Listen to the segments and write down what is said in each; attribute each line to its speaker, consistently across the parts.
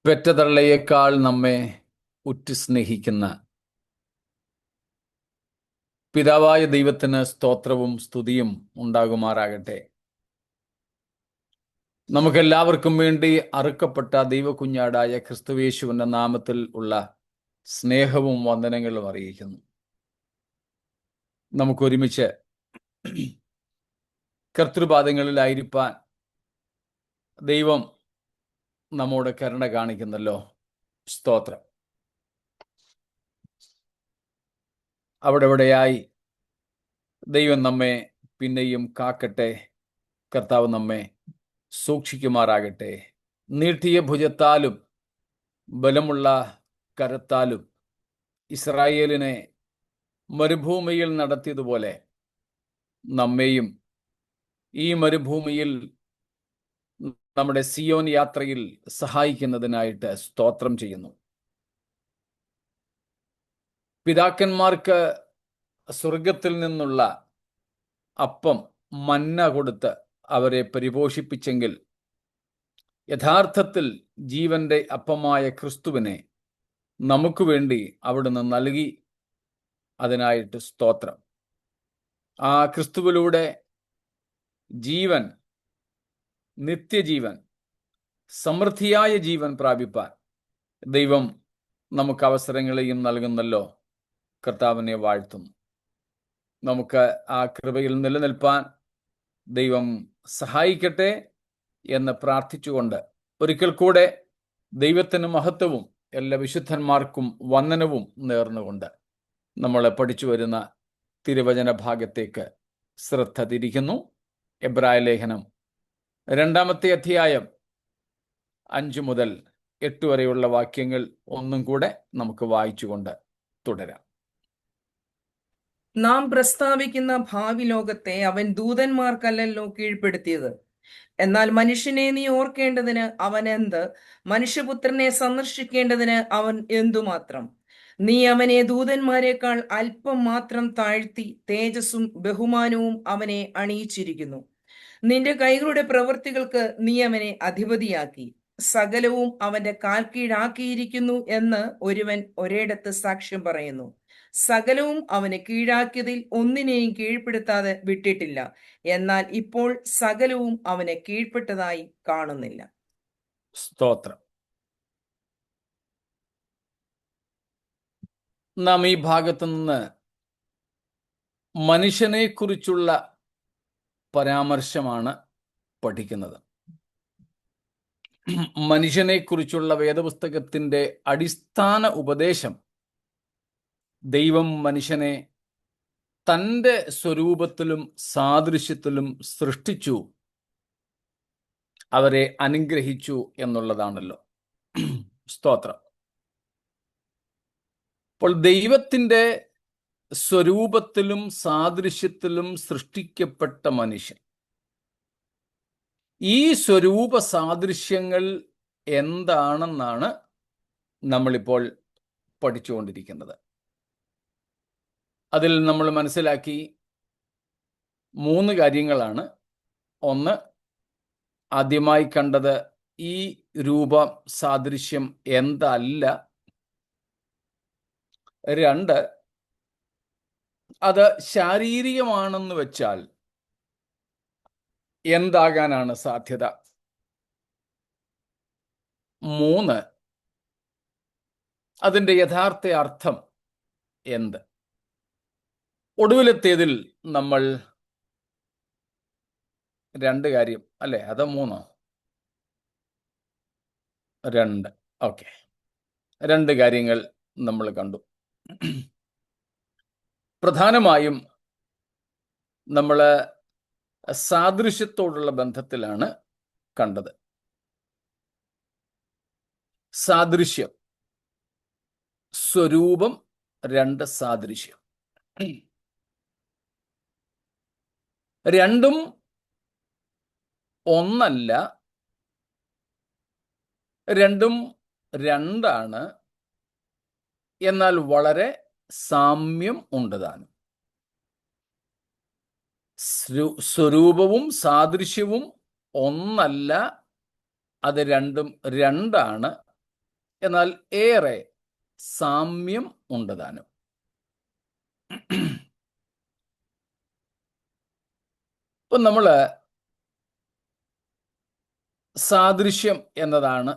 Speaker 1: പെറ്റതള്ളയേക്കാൾ നമ്മെ ഉറ്റു സ്നേഹിക്കുന്ന പിതാവായ ദൈവത്തിന് സ്തോത്രവും സ്തുതിയും ഉണ്ടാകുമാറാകട്ടെ. നമുക്കെല്ലാവർക്കും വേണ്ടി അറുക്കപ്പെട്ട ദൈവകുഞ്ഞാടായ ക്രിസ്തുയേശുവിന്റെ നാമത്തിൽ ഉള്ള സ്നേഹവും വന്ദനങ്ങളും അറിയിക്കുന്നു. നമുക്കൊരുമിച്ച് കർത്തൃപാദങ്ങളിലായിരിക്കാൻ ദൈവം നമ്മോട് കരുണ കാണിക്കുന്നല്ലോ. സ്തോത്രം. അവിടെയായി ദൈവം നമ്മെ പിന്നെയും കാക്കട്ടെ. കർത്താവ് നമ്മെ സൂക്ഷിക്കുമാറാകട്ടെ. നീട്ടിയ ഭുജത്താലും ബലമുള്ള കരത്താലും ഇസ്രായേലിനെ മരുഭൂമിയിൽ നടത്തിയതുപോലെ നമ്മെയും ഈ മരുഭൂമിയിൽ നമ്മുടെ സിയോൻ യാത്രയിൽ സഹായിക്കുന്നതിനായിട്ട് സ്തോത്രം ചെയ്യുന്നു. പിതാക്കന്മാർക്ക് സ്വർഗത്തിൽ നിന്നുള്ള അപ്പം മന്ന കൊടുത്ത് അവരെ പരിപോഷിപ്പിച്ചെങ്കിൽ യഥാർത്ഥത്തിൽ ജീവന്റെ അപ്പമായ ക്രിസ്തുവിനെ നമുക്ക് വേണ്ടി അവിടുന്ന് നൽകി. അതിനായിട്ട് സ്തോത്രം. ആ ക്രിസ്തുവിലൂടെ ജീവൻ, നിത്യജീവൻ, സമൃദ്ധിയായ ജീവൻ പ്രാപിപ്പാൻ ദൈവം നമുക്ക് അവസരങ്ങളെയും നൽകുന്നല്ലോ. കർത്താവിനെ വാഴ്ത്തുന്നു. നമുക്ക് ആ കൃപയിൽ നിലനിൽപ്പാൻ ദൈവം സഹായിക്കട്ടെ എന്ന് പ്രാർത്ഥിച്ചുകൊണ്ട് ഒരിക്കൽ കൂടെ ദൈവത്തിന് മഹത്വവും എല്ലാ വിശുദ്ധന്മാർക്കും വന്ദനവും നേർന്നുകൊണ്ട് നമ്മൾ പഠിച്ചു വരുന്ന തിരുവചന ഭാഗത്തേക്ക് ശ്രദ്ധ തിരിക്കുന്നു. എബ്രായ ലേഖനം 2-ാമത്തെ അധ്യായം 5 മുതൽ 8 വരെയുള്ള വാക്യങ്ങൾ ഒന്നും കൂടെ നമുക്ക് വായിച്ചുകൊണ്ട് തുടരാം.
Speaker 2: നാം പ്രസ്താവിക്കുന്ന ഭാവി ലോകത്തെ അവൻ ദൂതന്മാർക്കല്ലല്ലോ കീഴ്പ്പെടുത്തിയത്. എന്നാൽ മനുഷ്യനെ നീ ഓർക്കേണ്ടതിന് അവൻ എന്ത്, മനുഷ്യപുത്രനെ സന്ദർശിക്കേണ്ടതിന് അവൻ എന്തുമാത്രം. നീ അവനെ ദൂതന്മാരെക്കാൾ അല്പം മാത്രം താഴ്ത്തി തേജസ്സും ബഹുമാനവും അവനെ അണിയിച്ചിരിക്കുന്നു. നിന്റെ കൈകളുടെ പ്രവൃത്തികൾക്ക് നീ അവനെ അധിപതിയാക്കി സകലവും അവന്റെ കാൽ കീഴാക്കിയിരിക്കുന്നു എന്ന് ഒരുവൻ ഒരിടത്ത് സാക്ഷ്യം പറയുന്നു. സകലവും അവനെ കീഴാക്കിയതിൽ ഒന്നിനെയും കീഴ്പ്പെടുത്താതെ വിട്ടിട്ടില്ല. എന്നാൽ ഇപ്പോൾ സകലവും അവനെ കീഴ്പ്പെട്ടതായി കാണുന്നില്ല.
Speaker 1: സ്തോത്രം. നാം ഈ ഭാഗത്തു നിന്ന് മനുഷ്യനെ കുറിച്ചുള്ള പരാമർശമാണ് പഠിക്കുന്നത്. മനുഷ്യനെ കുറിച്ചുള്ള വേദപുസ്തകത്തിന്റെ അടിസ്ഥാന ഉപദേശം ദൈവം മനുഷ്യനെ തൻ്റെ സ്വരൂപത്തിലും സാദൃശ്യത്തിലും സൃഷ്ടിച്ചു, അവരെ അനുഗ്രഹിച്ചു എന്നുള്ളതാണല്ലോ. സ്തോത്രം. അപ്പോൾ ദൈവത്തിൻ്റെ സ്വരൂപത്തിലും സാദൃശ്യത്തിലും സൃഷ്ടിക്കപ്പെട്ട മനുഷ്യൻ, ഈ സ്വരൂപ സാദൃശ്യങ്ങൾ എന്താണെന്നാണ് നമ്മളിപ്പോൾ പഠിച്ചുകൊണ്ടിരിക്കുന്നത്. അതിൽ നമ്മൾ മനസ്സിലാക്കി 3 കാര്യങ്ങളാണ്. ഒന്ന്, ആദ്യമായി കണ്ടത് ഈ രൂപ സാദൃശ്യം എന്തല്ല. 2, അത് ശാരീരികമാണെന്ന് വെച്ചാൽ എന്താകാനാണ് സാധ്യത. 3, അതിൻ്റെ യഥാർത്ഥ അർത്ഥം എന്ത്. ഒടുവിലത്തേതിൽ നമ്മൾ 2 കാര്യം അല്ലേ, അത് 3? 2. ഓക്കെ, 2 കാര്യങ്ങൾ നമ്മൾ കണ്ടു. പ്രധാനമായും നമ്മൾ സാദൃശ്യത്തോടുള്ള ബന്ധത്തിലാണ് കണ്ടത്. സാദൃശ്യം, സ്വരൂപം, 2 സാദൃശ്യം. രണ്ടും ഒന്നല്ല, രണ്ടും 2ആണ്. എന്നാൽ വളരെ സാമ്യം ഉണ്ട് താനും. സ്വരൂപവും സാദൃശ്യവും ഒന്നല്ല, അത് രണ്ടും 2ആണ്. എന്നാൽ ഏറെ സാമ്യം ഉണ്ട് താനും. ഇപ്പൊ നമ്മള് സാദൃശ്യം എന്നതാണ്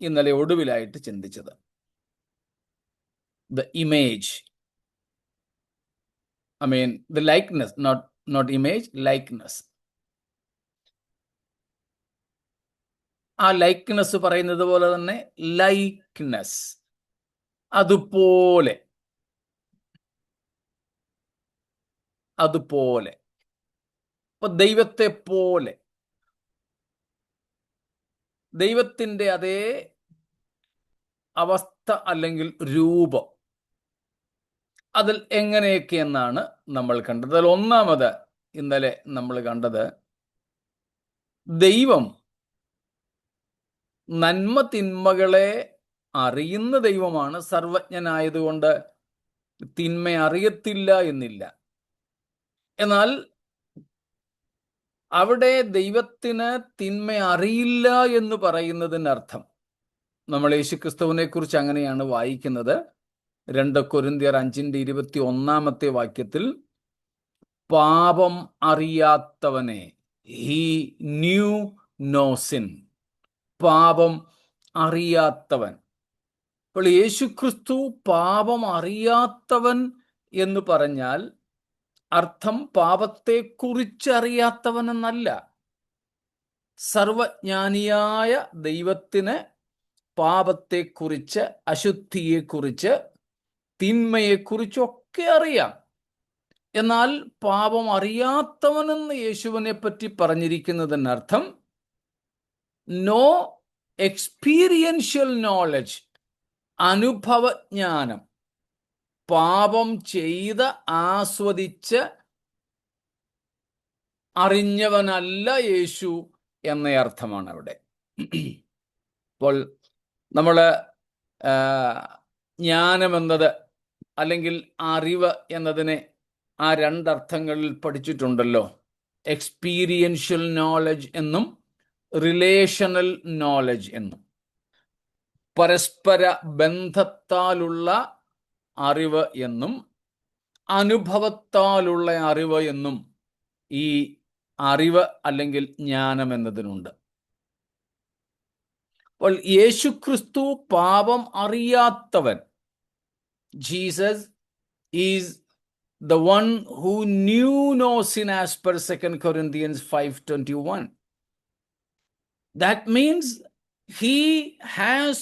Speaker 1: ഇന്നലെ ഒടുവിലായിട്ട് ചിന്തിച്ചത്. The image, the likeness, not image, likeness. ആ ലൈക്ക്നെസ് പറയുന്നത് പോലെ തന്നെ ലൈക്ക്നെസ്, അതുപോലെ. ഇപ്പൊ ദൈവത്തെ പോലെ, ദൈവത്തിന്റെ അതേ അവസ്ഥ അല്ലെങ്കിൽ രൂപം, അതിൽ എങ്ങനെയൊക്കെ എന്നാണ് നമ്മൾ കണ്ടത്. അതിൽ ഒന്നാമത് ഇന്നലെ നമ്മൾ കണ്ടത്, ദൈവം നന്മ തിന്മകളെ അറിയുന്ന ദൈവമാണ്. സർവജ്ഞനായതുകൊണ്ട് തിന്മ അറിയത്തില്ല എന്നില്ല. എന്നാൽ അവിടെ ദൈവത്തിന് തിന്മ അറിയില്ല എന്ന് പറയുന്നതിനർത്ഥം, നമ്മൾ യേശുക്രിസ്തുവിനെ കുറിച്ച് അങ്ങനെയാണ് വായിക്കുന്നത്. 2 കൊരിന്ത്യർ 5:21 വാക്യത്തിൽ, പാപം അറിയാത്തവനെ, ഹി ന്യൂ നോ സിൻ, പാപം അറിയാത്തവൻ. അപ്പോൾ യേശുക്രിസ്തു പാപം അറിയാത്തവൻ എന്ന് പറഞ്ഞാൽ അർത്ഥം പാപത്തെ കുറിച്ചറിയാത്തവൻ എന്നല്ല. സർവജ്ഞാനിയായ ദൈവത്തിന് പാപത്തെക്കുറിച്ച്, അശുദ്ധിയെക്കുറിച്ച്, തിന്മയെക്കുറിച്ചൊക്കെ അറിയാം. എന്നാൽ പാപം അറിയാത്തവനെന്ന് യേശുവിനെ പറ്റി പറഞ്ഞിരിക്കുന്നതിനർത്ഥം നോ എക്സ്പീരിയൻഷ്യൽ നോളജ്, അനുഭവജ്ഞാനം, പാപം ചെയ്ത് ആസ്വദിച്ച് അറിഞ്ഞവനല്ല യേശു എന്ന അർത്ഥമാണ് അവിടെ. അപ്പോൾ നമ്മൾ ജ്ഞാനമെന്നത് അല്ലെങ്കിൽ അറിവ് എന്നതിനെ ആ രണ്ടർത്ഥങ്ങളിൽ പഠിച്ചിട്ടുണ്ടല്ലോ. എക്സ്പീരിയൻഷ്യൽ നോളജ് എന്നും റിലേഷണൽ നോളജ് എന്നും. പരസ്പര ബന്ധത്താലുള്ള അറിവ് എന്നും അനുഭവത്താലുള്ള അറിവ് എന്നും ഈ അറിവ് അല്ലെങ്കിൽ ജ്ഞാനം എന്നതിനുണ്ട്. അപ്പോൾ യേശുക്രിസ്തു പാപം അറിയാത്തവൻ. Jesus is the one who knew no sin as per 2 Corinthians 5:21. That means he has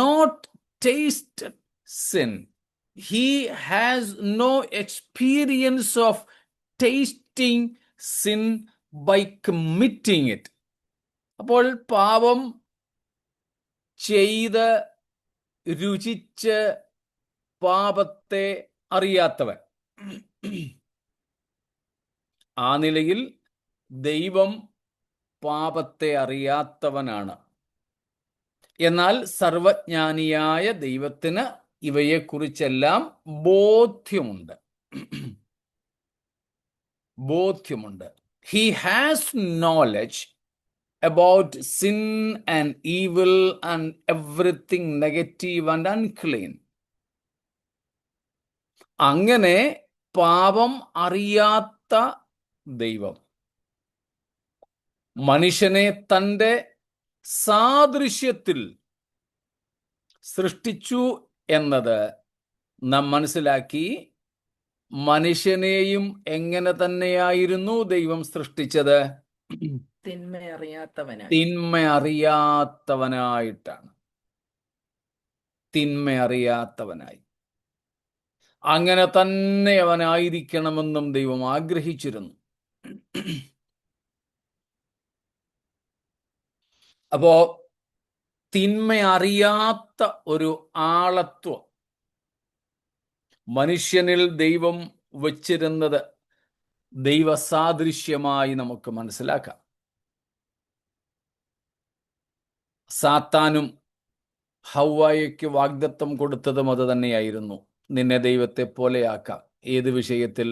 Speaker 1: not tasted sin. He has no experience of tasting sin by committing it. അപ്പോൾ പാപം ചെയ്ത് രുചിച്ച് പാപത്തെ അറിയാത്തവൻ. ആ നിലയിൽ ദൈവം പാപത്തെ അറിയാത്തവനാണ്. എന്നാൽ സർവജ്ഞാനിയായ ദൈവത്തിന് ഇവയെക്കുറിച്ചെല്ലാം ബോധ്യമുണ്ട്. He has knowledge about sin and evil and everything negative and unclean. അങ്ങനെ പാപം അറിയാത്ത ദൈവം മനുഷ്യനെ തൻ്റെ സാദൃശ്യത്തിൽ സൃഷ്ടിച്ചു എന്നത് നാം മനസ്സിലാക്കി. മനുഷ്യനെയും എങ്ങനെ തന്നെയായിരുന്നു ദൈവം സൃഷ്ടിച്ചത്? തിന്മ അറിയാത്തവനായി. അങ്ങനെ തന്നെ അവനായിരിക്കണമെന്നും ദൈവം ആഗ്രഹിച്ചിരുന്നു. അപ്പോ തിന്മ അറിയാത്ത ഒരു ആളത്വം മനുഷ്യനിൽ ദൈവം വച്ചിരുന്നത് ദൈവസാദൃശ്യമായി നമുക്ക് മനസ്സിലാക്കാം. സാത്താനും ഹവ്വായ്ക്ക് വാഗ്ദത്തം കൊടുത്തതും അത് തന്നെയായിരുന്നു. നിന്നെ ദൈവത്തെ പോലെയാക്കാം. ഏത് വിഷയത്തിൽ?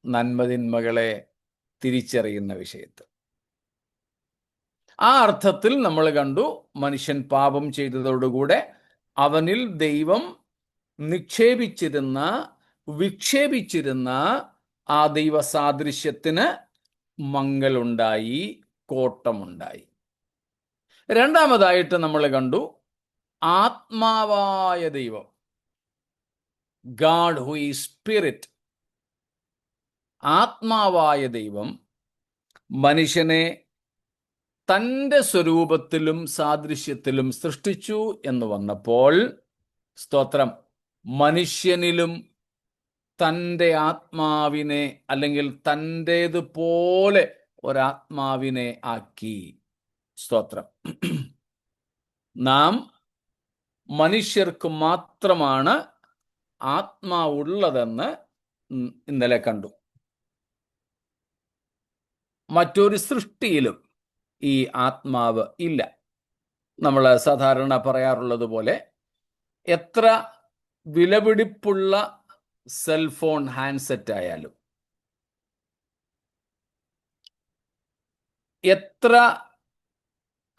Speaker 1: നന്മതിന്മകളെ തിരിച്ചറിയുന്ന വിഷയത്തിൽ. ആ അർത്ഥത്തിൽ നമ്മൾ കണ്ടു, മനുഷ്യൻ പാപം ചെയ്തതോടുകൂടെ അവനിൽ ദൈവം വിക്ഷേപിച്ചിരുന്ന ആ ദൈവ സാദൃശ്യത്തിന് മങ്ങലുണ്ടായി, കോട്ടമുണ്ടായി. രണ്ടാമതായിട്ട് നമ്മൾ കണ്ടു, ആത്മാവായ ദൈവം, ഗാഡ് ഹു ഈസ് സ്പിരിറ്റ്, ആത്മാവായ ദൈവം മനുഷ്യനെ തൻ്റെ സ്വരൂപത്തിലും സാദൃശ്യത്തിലും സൃഷ്ടിച്ചു എന്ന് വന്നപ്പോൾ, സ്തോത്രം, മനുഷ്യനിലും തൻ്റെ ആത്മാവിനെ, അല്ലെങ്കിൽ തൻ്റേതുപോലെ ഒരാത്മാവിനെ ആക്കി. സ്തോത്രം. നാം മനുഷ്യർക്ക് മാത്രമാണ് ആത്മാവുള്ളതെന്ന് ഇന്നലെ കണ്ടു. മറ്റൊരു സൃഷ്ടിയിലും ഈ ആത്മാവ് ഇല്ല. നമ്മൾ സാധാരണ പറയാറുള്ളത് പോലെ, എത്ര വിലപിടിപ്പുള്ള സെൽഫോൺ ഹാൻഡ്സെറ്റ് ആയാലും, എത്ര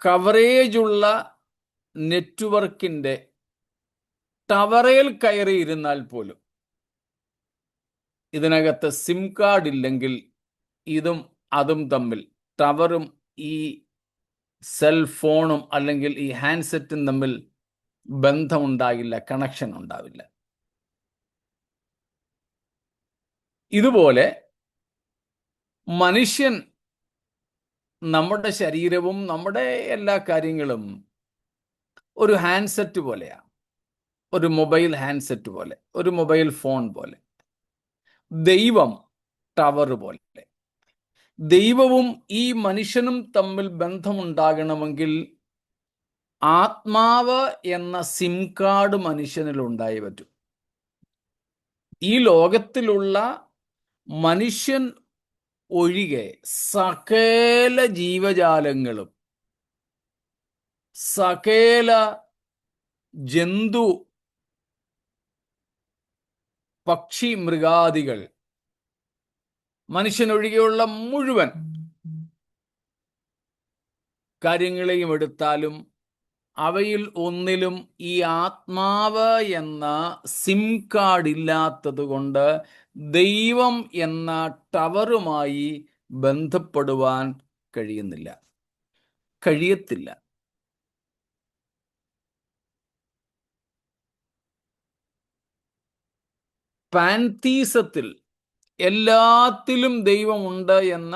Speaker 1: കവറേജുള്ള നെറ്റ്വർക്കിൻ്റെ ടവറേൽ കയറിയിരുന്നാൽ പോലും ഇതിനകത്ത് സിം കാർഡ് ഇല്ലെങ്കിൽ ഇതും അതും തമ്മിൽ, ടവറും ഈ സെൽഫോണും അല്ലെങ്കിൽ ഈ ഹാൻഡ്സെറ്റും തമ്മിൽ ബന്ധമുണ്ടാകില്ല, കണക്ഷൻ ഉണ്ടാവില്ല. ഇതുപോലെ മനുഷ്യൻ, നമ്മുടെ ശരീരവും നമ്മുടെ എല്ലാ കാര്യങ്ങളും ഒരു ഹാൻഡ്സെറ്റ് പോലെയാണ്, ഒരു മൊബൈൽ ഹാൻഡ്സെറ്റ് പോലെ, ഒരു മൊബൈൽ ഫോൺ പോലെ. ദൈവം ടവർ പോലെ. ദൈവവും ഈ മനുഷ്യനും തമ്മിൽ ബന്ധമുണ്ടാകണമെങ്കിൽ ആത്മാവ് എന്ന സിം കാർഡ് മനുഷ്യനിൽ ഉണ്ടായേ പറ്റൂ. ഈ ലോകത്തിലുള്ള മനുഷ്യൻ ഒഴികെ സകല ജീവജാലങ്ങളും, സകല ജന്തു പക്ഷി മൃഗാദികൾ, മനുഷ്യനൊഴികെയുള്ള മുഴുവൻ കാര്യങ്ങളെയും എടുത്താലും അവയിൽ ഒന്നിലും ഈ ആത്മാവ് എന്ന സിം കാർഡ് ഇല്ലാത്തത് കൊണ്ട് ദൈവം എന്ന ടവറുമായി ബന്ധപ്പെടുവാൻ കഴിയത്തില്ല. പാൻതീസത്തിൽ എല്ലാത്തിലും ദൈവമുണ്ട് എന്ന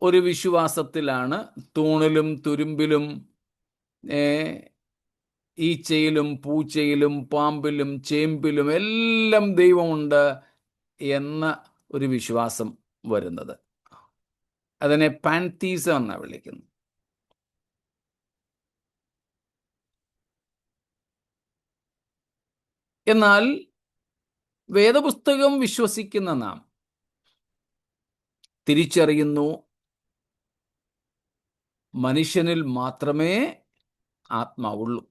Speaker 1: ഒരു വിശ്വാസത്തിലാണ് തൂണിലും തുരുമ്പിലും ഈച്ചയിലും പൂച്ചയിലും പാമ്പിലും ചേമ്പിലും എല്ലാം ദൈവമുണ്ട് എന്ന ഒരു വിശ്വാസം വരുന്നത്. അതിനെ പാൻതീസം എന്നാണ് വിളിക്കുന്നത്. എന്നാൽ വേദപുസ്തകം വിശ്വസിക്കുന്ന നാം തിരിച്ചറിയുന്നു, മനുഷ്യനിൽ മാത്രമേ ആത്മാവുള്ളൂ.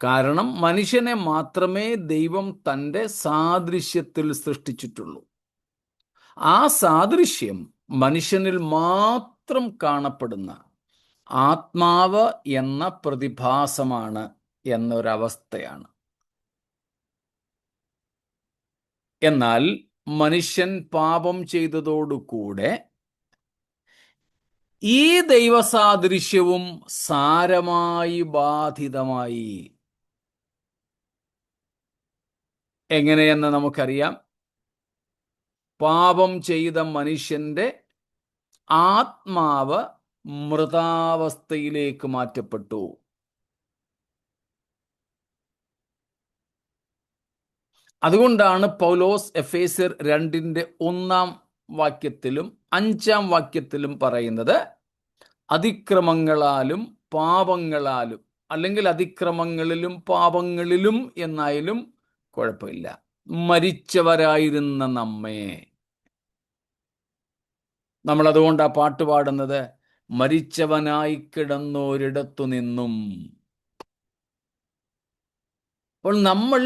Speaker 1: കാരണം മനുഷ്യനെ മാത്രമേ ദൈവം തൻ്റെ സാദൃശ്യത്തിൽ സൃഷ്ടിച്ചിട്ടുള്ളൂ. ആ സാദൃശ്യം മനുഷ്യനിൽ മാത്രം കാണപ്പെടുന്ന ആത്മാവ് എന്ന പ്രതിഭാസമാണ് എന്നൊരവസ്ഥയാണ്. എന്നാൽ മനുഷ്യൻ പാപം ചെയ്തതോടുകൂടെ ഈ ദൈവസാദൃശ്യവും സാരമായി ബാധിതമായി. എങ്ങനെയെന്ന് നമുക്കറിയാം. പാപം ചെയ്ത മനുഷ്യന്റെ ആത്മാവ് മൃതാവസ്ഥയിലേക്ക് മാറ്റപ്പെട്ടു. അതുകൊണ്ടാണ് പൗലോസ് എഫേസ്യർ 2:1 5 പറയുന്നത്, അതിക്രമങ്ങളാലും പാപങ്ങളാലും, അല്ലെങ്കിൽ അതിക്രമങ്ങളിലും പാപങ്ങളിലും എന്നായാലും കുഴപ്പമില്ല, മരിച്ചവരായിരുന്ന നമ്മെ. നമ്മൾ അതുകൊണ്ട് ആ പാട്ട് പാടുന്നത്, മരിച്ചവനായി കിടന്നോരിടത്തു നിന്നും. അപ്പോൾ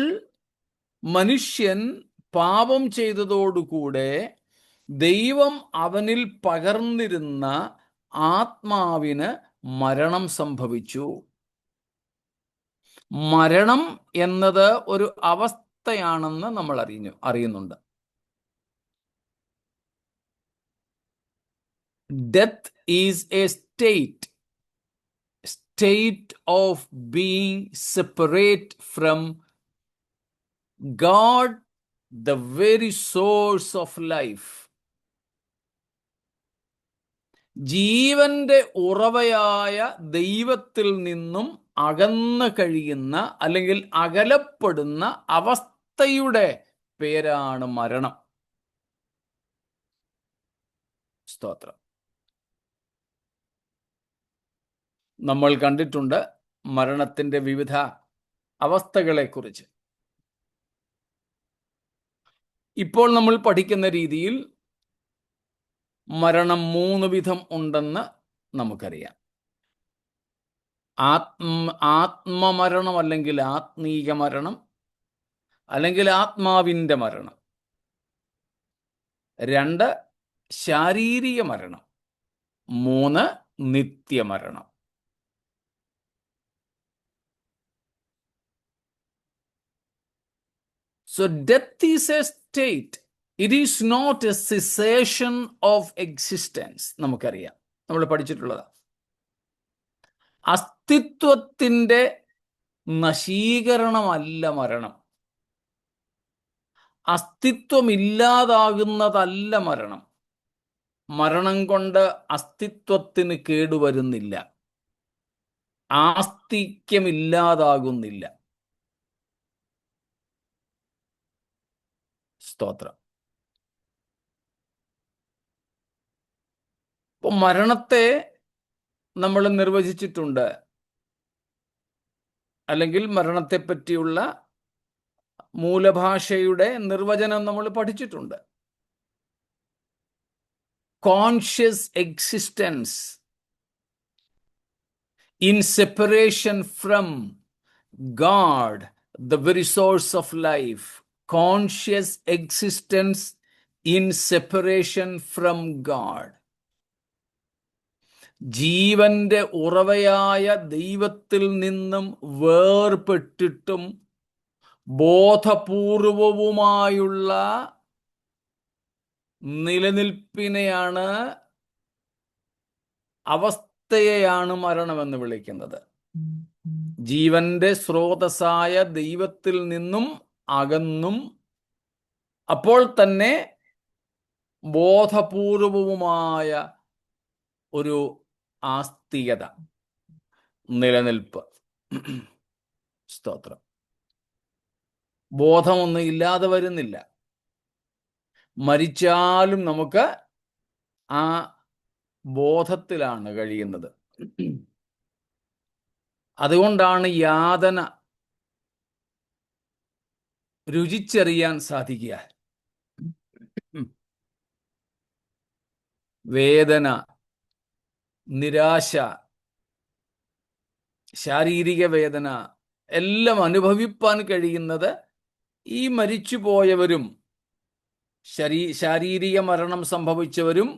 Speaker 1: മനുഷ്യൻ പാപം ചെയ്തതോടുകൂടെ ദൈവം അവനിൽ പകർന്നിരുന്ന ആത്മാവിന് മരണം സംഭവിച്ചു. മരണം എന്നത് ഒരു അവസ്ഥയാണെന്ന് നമ്മൾ അറിയുന്നുണ്ട്. Death is a state of being separate from God, the very source of life. ജീവന്റെ ഉറവയായ ദൈവത്തിൽ നിന്നും അകന്നു കഴിയുന്ന അല്ലെങ്കിൽ അകലപ്പെടുന്ന അവസ്ഥയുടെ പേരാണ് മരണം. സ്തോത്രം. നമ്മൾ കണ്ടിട്ടുണ്ട് മരണത്തിന്റെ വിവിധ അവസ്ഥകളെക്കുറിച്ച്. ഇപ്പോൾ നമ്മൾ പഠിക്കുന്ന രീതിയിൽ മരണം 3 വിധം ഉണ്ടെന്ന് നമുക്കറിയാം. ആത്മമരണം അല്ലെങ്കിൽ ആത്മീക മരണം, അല്ലെങ്കിൽ ആത്മാവിൻ്റെ മരണം. 2 ശാരീരിക മരണം. 3 നിത്യമരണം. So death is a state. It is not a cessation of existence. നമുക്കറിയാം, നമ്മൾ പഠിച്ചിട്ടുള്ളതാ. അസ്തിത്വത്തിൻ്റെ നശീകരണമല്ല മരണം. അസ്തിത്വമില്ലാതാകുന്നതല്ല മരണം. മരണം കൊണ്ട് അസ്തിത്വത്തിന് കേടുവരുന്നില്ല, ആസ്തിക്യമില്ലാതാകുന്നില്ല. സ്തോത്രം. അപ്പോൾ മരണത്തെ നമ്മൾ നിർവചിച്ചിട്ടുണ്ട്, അല്ലെങ്കിൽ മരണത്തെ പറ്റിയുള്ള മൂലഭാഷയുടെ നിർവചനം നമ്മൾ പഠിച്ചിട്ടുണ്ട്. Conscious existence in separation from God, the very source of life. Conscious existence in separation from God. ജീവന്റെ ഉറവയായ ദൈവത്തിൽ നിന്നും വേർപെട്ടിട്ടും ബോധപൂർവവുമായുള്ള നിലനിൽപ്പിനെയാണ്, അവസ്ഥയെയാണ് മരണമെന്ന് വിളിക്കുന്നത്. ജീവന്റെ സ്രോതസ്സായ ദൈവത്തിൽ നിന്നും അകന്നും അപ്പോൾ തന്നെ ബോധപൂർവവുമായ ഒരു ആസ്തികത, നിലനിൽപ്പ്. സ്തോത്രം. ബോധമൊന്നും ഇല്ലാതെ വരുന്നില്ല. മരിച്ചാലും നമുക്ക് ആ ബോധത്തിലാണ് കഴിയുന്നത്. അതുകൊണ്ടാണ് യാതന രുചിച്ചറിയാൻ സാധിക്കുക. വേദന, നിരാശ, ശാരീരിക വേദന എല്ലാം അനുഭവിപ്പാൻ കഴിയുന്നത് ഈ മരിച്ചുപോയവരും ശാരീരിക മരണം സംഭവിച്ചവരും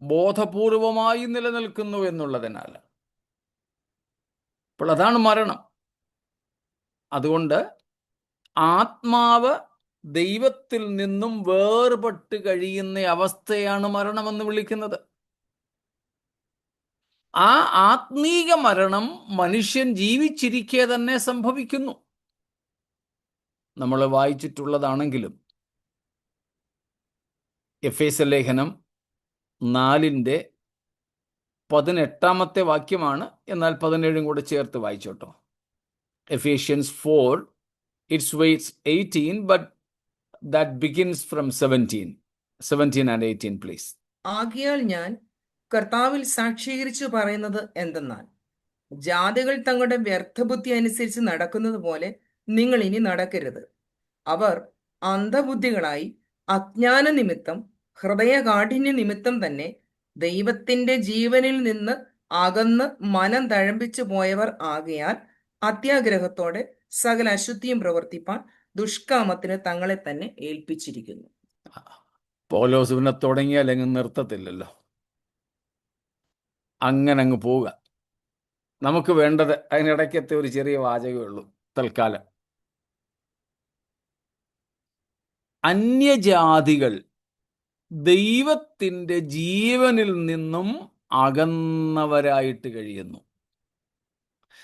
Speaker 1: ബോധപൂർവമായി നിലനിൽക്കുന്നു എന്നുള്ളതിനാൽ. അപ്പോൾ അതാണ് മരണം. അതുകൊണ്ട് ആത്മാവ് ദൈവത്തിൽ നിന്നും വേർപെട്ട് കഴിയുന്ന അവസ്ഥയാണ് മരണമെന്ന് വിളിക്കുന്നത്. ആ ആത്മീക മരണം മനുഷ്യൻ ജീവിച്ചിരിക്കെ തന്നെ സംഭവിക്കുന്നു. നമ്മൾ വായിച്ചിട്ടുള്ളതാണെങ്കിലും എഫേസ്യ ലേഖനം 4:18 വാക്യമാണ്. എന്നാൽ 17 കൂടെ ചേർത്ത് വായിച്ചോട്ടോ. Ephesians 4, it's verse 18, but that begins from 17 and 18, please.
Speaker 2: ആകയാൽ ഞാൻ കർത്താവിൽ സാക്ഷീകരിച്ചു പറയുന്നത് എന്തെന്നാൽ, ജാതികൾ തങ്ങളുടെ വ്യർത്ഥബുദ്ധി അനുസരിച്ച് നടക്കുന്നത് പോലെ നിങ്ങൾ ഇനി നടക്കരുത്. അവർ അന്ധബുദ്ധികളായി അജ്ഞാന നിമിത്തം, ഹൃദയകാഠിന്യ നിമിത്തം തന്നെ ദൈവത്തിന്റെ ജീവനിൽ നിന്ന് അകന്ന് മനം തഴമ്പിച്ചു പോയവർ ആകയാൽ അത്യാഗ്രഹത്തോടെ സകല അശുദ്ധിയും പ്രവർത്തിപ്പാൻ ദുഷ്കാമത്തിന് തങ്ങളെ തന്നെ ഏൽപ്പിച്ചിരിക്കുന്നു.
Speaker 1: പൗലോസ് പിന്നെ തുടങ്ങിയാൽ എങ്ങും നിർത്തത്തില്ലല്ലോ. അങ്ങനെ അങ്ങ് പോവുക. നമുക്ക് വേണ്ടത് അതിനിടയ്ക്കത്തെ ഒരു ചെറിയ വാചകമേ ഉള്ളൂ തൽക്കാലം. അന്യജാതികൾ ദൈവത്തിൻ്റെ ജീവനിൽ നിന്നും അകന്നവരായിട്ട് കഴിയുന്നു.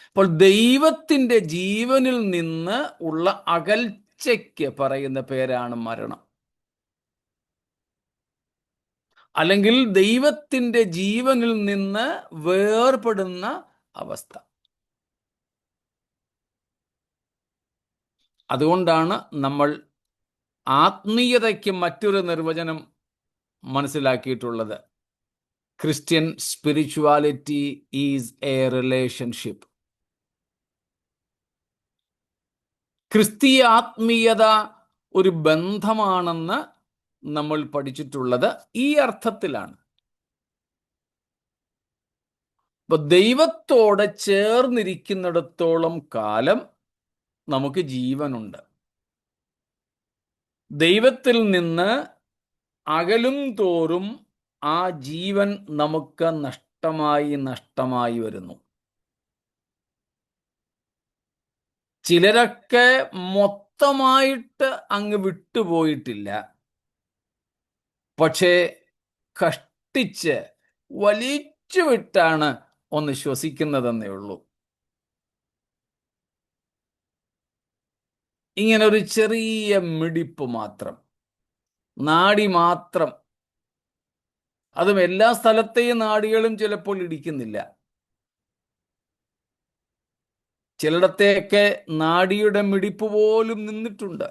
Speaker 1: അപ്പോൾ ദൈവത്തിൻ്റെ ജീവനിൽ നിന്ന് ഉള്ള അകൽച്ചയ്ക്ക് പറയുന്ന പേരാണ് മരണം. അല്ലെങ്കിൽ ദൈവത്തിൻ്റെ ജീവനിൽ നിന്ന് വേർപെടുന്ന അവസ്ഥ. അതുകൊണ്ടാണ് നമ്മൾ ആത്മീയതയ്ക്ക് മറ്റൊരു നിർവചനം മനസ്സിലാക്കിയിട്ടുള്ളത്. Christian spirituality is a relationship. ക്രിസ്തീയ ആത്മീയത ഒരു ബന്ധമാണെന്ന് നമ്മൾ പഠിച്ചിട്ടുള്ളത് ഈ അർത്ഥത്തിലാണ്. ഇപ്പൊ ദൈവത്തോടെ ചേർന്നിരിക്കുന്നിടത്തോളം കാലം നമുക്ക് ജീവനുണ്ട്. ദൈവത്തിൽ നിന്ന് അകലും തോറും ആ ജീവൻ നമുക്ക് നഷ്ടമായി വരുന്നു. ചിലരൊക്കെ മൊത്തമായിട്ട് അങ്ങ് വിട്ടുപോയിട്ടില്ല, പക്ഷേ കഷ്ടിച്ച് വലിച്ചു വിട്ടാണ് ഒന്ന് ശ്വസിക്കുന്നതെന്നേ ഉള്ളൂ. ഇങ്ങനെ ഒരു ചെറിയ മിടിപ്പ് മാത്രം, നാഡി മാത്രം. അതും എല്ലാ സ്ഥലത്തെയും നാഡികളും ചിലപ്പോൾ ഇടിക്കുന്നില്ല. ചിലയിടത്തെയൊക്കെ നാഡിയുടെ മിടിപ്പ് പോലും നിന്നിട്ടുണ്ട്.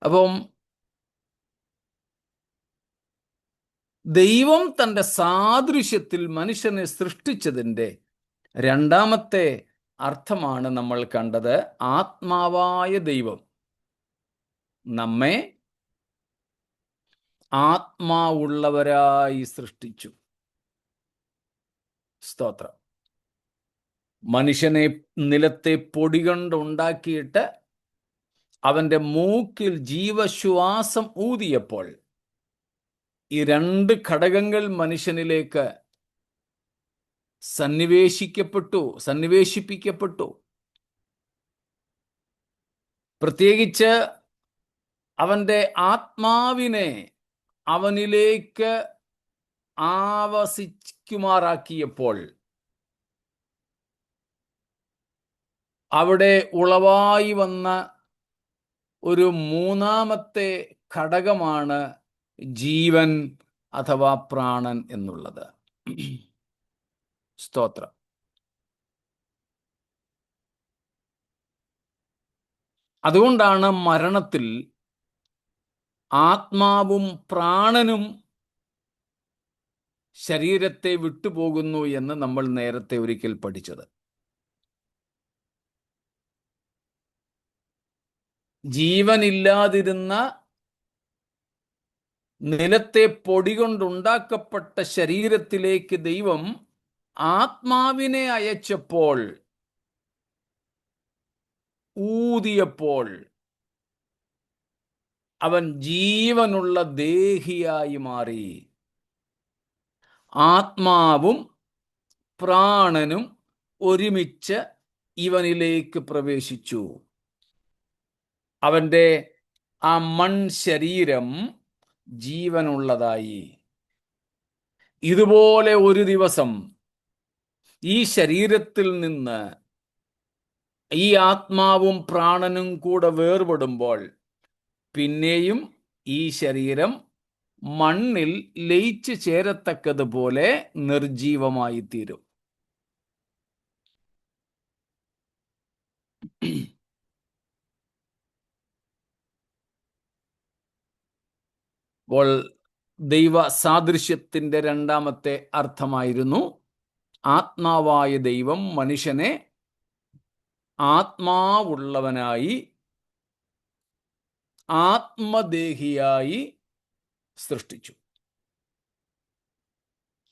Speaker 1: അപ്പം ദൈവം തൻ്റെ സാദൃശ്യത്തിൽ മനുഷ്യനെ സൃഷ്ടിച്ചതിൻ്റെ രണ്ടാമത്തെ അർത്ഥമാണ് നമ്മൾ കണ്ടത്. ആത്മാവായ ദൈവം നമ്മെ ആത്മാവുള്ളവരായി സൃഷ്ടിച്ചു. സ്തോത്രം. മനുഷ്യനെ നിലത്തെ പൊടി കൊണ്ടുണ്ടാക്കിയിട്ട് അവൻ്റെ മൂക്കിൽ ജീവശ്വാസം ഊതിയപ്പോൾ ഈ രണ്ട് ഘടകങ്ങൾ മനുഷ്യനിലേക്ക് സന്നിവേശിപ്പിക്കപ്പെട്ടു. പ്രത്യേകിച്ച് അവൻ്റെ ആത്മാവിനെ അവനിലേക്ക് ആവസിക്കുമാറാക്കിയപ്പോൾ അവിടെ ഉളവായി വന്ന ഒരു മൂന്നാമത്തെ ഘടകമാണ് ജീവൻ അഥവാ പ്രാണൻ എന്നുള്ളത്. സ്തോത്രം. അതുകൊണ്ടാണ് മരണത്തിൽ ആത്മാവും പ്രാണനും ശരീരത്തെ വിട്ടുപോകുന്നു എന്ന് നമ്മൾ നേരത്തെ ഒരിക്കൽ പഠിച്ചത്. ജീവനില്ലാതിരുന്ന നിലത്തെ പൊടി കൊണ്ടുണ്ടാക്കപ്പെട്ട ശരീരത്തിലേക്ക് ദൈവം ആത്മാവിനെ അയച്ചപ്പോൾ, ഊതിയപ്പോൾ അവൻ ജീവനുള്ള ദേഹിയായി മാറി. ആത്മാവും പ്രാണനും ഒരുമിച്ച് ഇവനിലേക്ക് പ്രവേശിച്ചു. അവൻ്റെ ആ ശരീരം ജീവനുള്ളതായി. ഇതുപോലെ ഒരു ദിവസം ഈ ശരീരത്തിൽ നിന്ന് ഈ ആത്മാവും പ്രാണനും കൂടെ വേർപെടുമ്പോൾ പിന്നെയും ഈ ശരീരം മണ്ണിൽ ലയിച്ചു ചേരത്തക്കതുപോലെ നിർജീവമായി തീരും. അപ്പോൾ ദൈവ സാദൃശ്യത്തിൻ്റെ രണ്ടാമത്തെ അർത്ഥമായിരുന്നു ആത്മാവായ ദൈവം മനുഷ്യനെ ആത്മാവുള്ളവനായി, ആത്മദേഹിയായി സൃഷ്ടിച്ചു.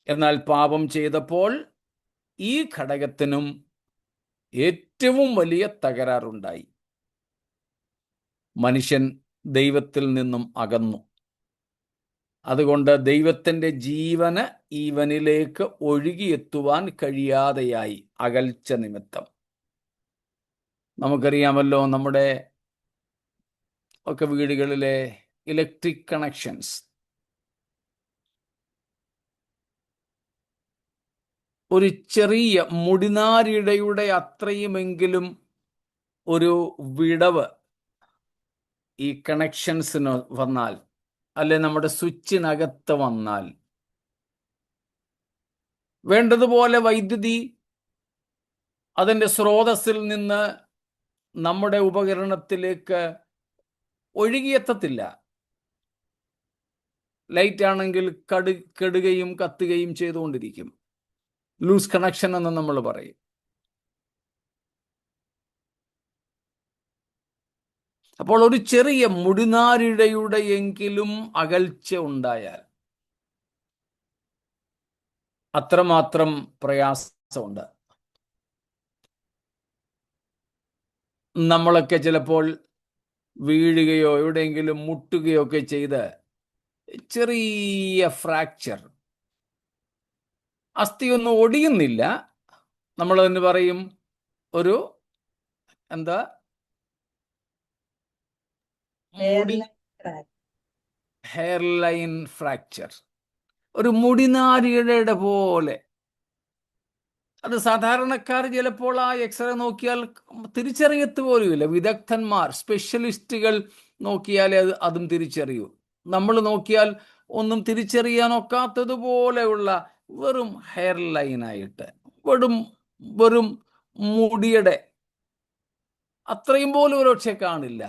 Speaker 1: എന്നാൽ പാപം ചെയ്തപ്പോൾ ഈ ഘടകത്തിനും ഏറ്റവും വലിയ തകരാറുണ്ടായി. മനുഷ്യൻ ദൈവത്തിൽ നിന്നും അകന്നു. അതുകൊണ്ട് ദൈവത്തിൻ്റെ ജീവന് ഇവനിലേക്ക് ഒഴുകിയെത്തുവാൻ കഴിയാതെയായി അകൽച്ച നിമിത്തം. നമുക്കറിയാമല്ലോ, നമ്മുടെ ഒക്കെ വീടുകളിലെ ഇലക്ട്രിക് കണക്ഷൻസ് ഒരു ചെറിയ മുടിനാരിഴയുടെ അത്രയുമെങ്കിലും ഒരു വിടവ് ഈ കണക്ഷൻസിന് വന്നാൽ, അല്ലെ നമ്മുടെ സ്വിച്ചിനകത്ത് വന്നാൽ, വേണ്ടതുപോലെ വൈദ്യുതി അതിൻ്റെ സ്രോതസ്സിൽ നിന്ന് നമ്മുടെ ഉപകരണത്തിലേക്ക് ഒഴുകിയെത്തത്തില്ല. ലൈറ്റ് ആണെങ്കിൽ കെടുകയും കത്തുകയും ചെയ്തുകൊണ്ടിരിക്കും. ലൂസ് കണക്ഷൻ എന്ന് നമ്മൾ പറയും. അപ്പോൾ ഒരു ചെറിയ മുടിനാരിഴയുടെ എങ്കിലും അകൽച്ച ഉണ്ടായാൽ അത്രമാത്രം പ്രയാസമുണ്ട്. നമ്മളൊക്കെ ചിലപ്പോൾ വീഴുകയോ എവിടെയെങ്കിലും മുട്ടുകയോ ഒക്കെ ചെയ്ത് ചെറിയ ഫ്രാക്ചർ, അസ്ഥിയൊന്നും ഒടിയുന്നില്ല, നമ്മളതിന് പറയും ഒരു എന്താ ഹെയർ ലൈൻ ഫ്രാക്ചർ, ഒരു മുടിനാരിഴയുടെ പോലെ. അത് സാധാരണക്കാർ ചിലപ്പോൾ ആ എക്സ്റേ നോക്കിയാൽ തിരിച്ചറിയത്ത് പോലുമില്ല. വിദഗ്ധന്മാർ, സ്പെഷ്യലിസ്റ്റുകൾ നോക്കിയാലേ അതും തിരിച്ചറിയൂ. നമ്മൾ നോക്കിയാൽ ഒന്നും തിരിച്ചറിയാനൊക്കാത്തതുപോലെയുള്ള വെറും ഹെയർ ലൈനായിട്ട്, വെറും മുടിയുടെ അത്രയും പോലും ഒരുപക്ഷെ കാണില്ല.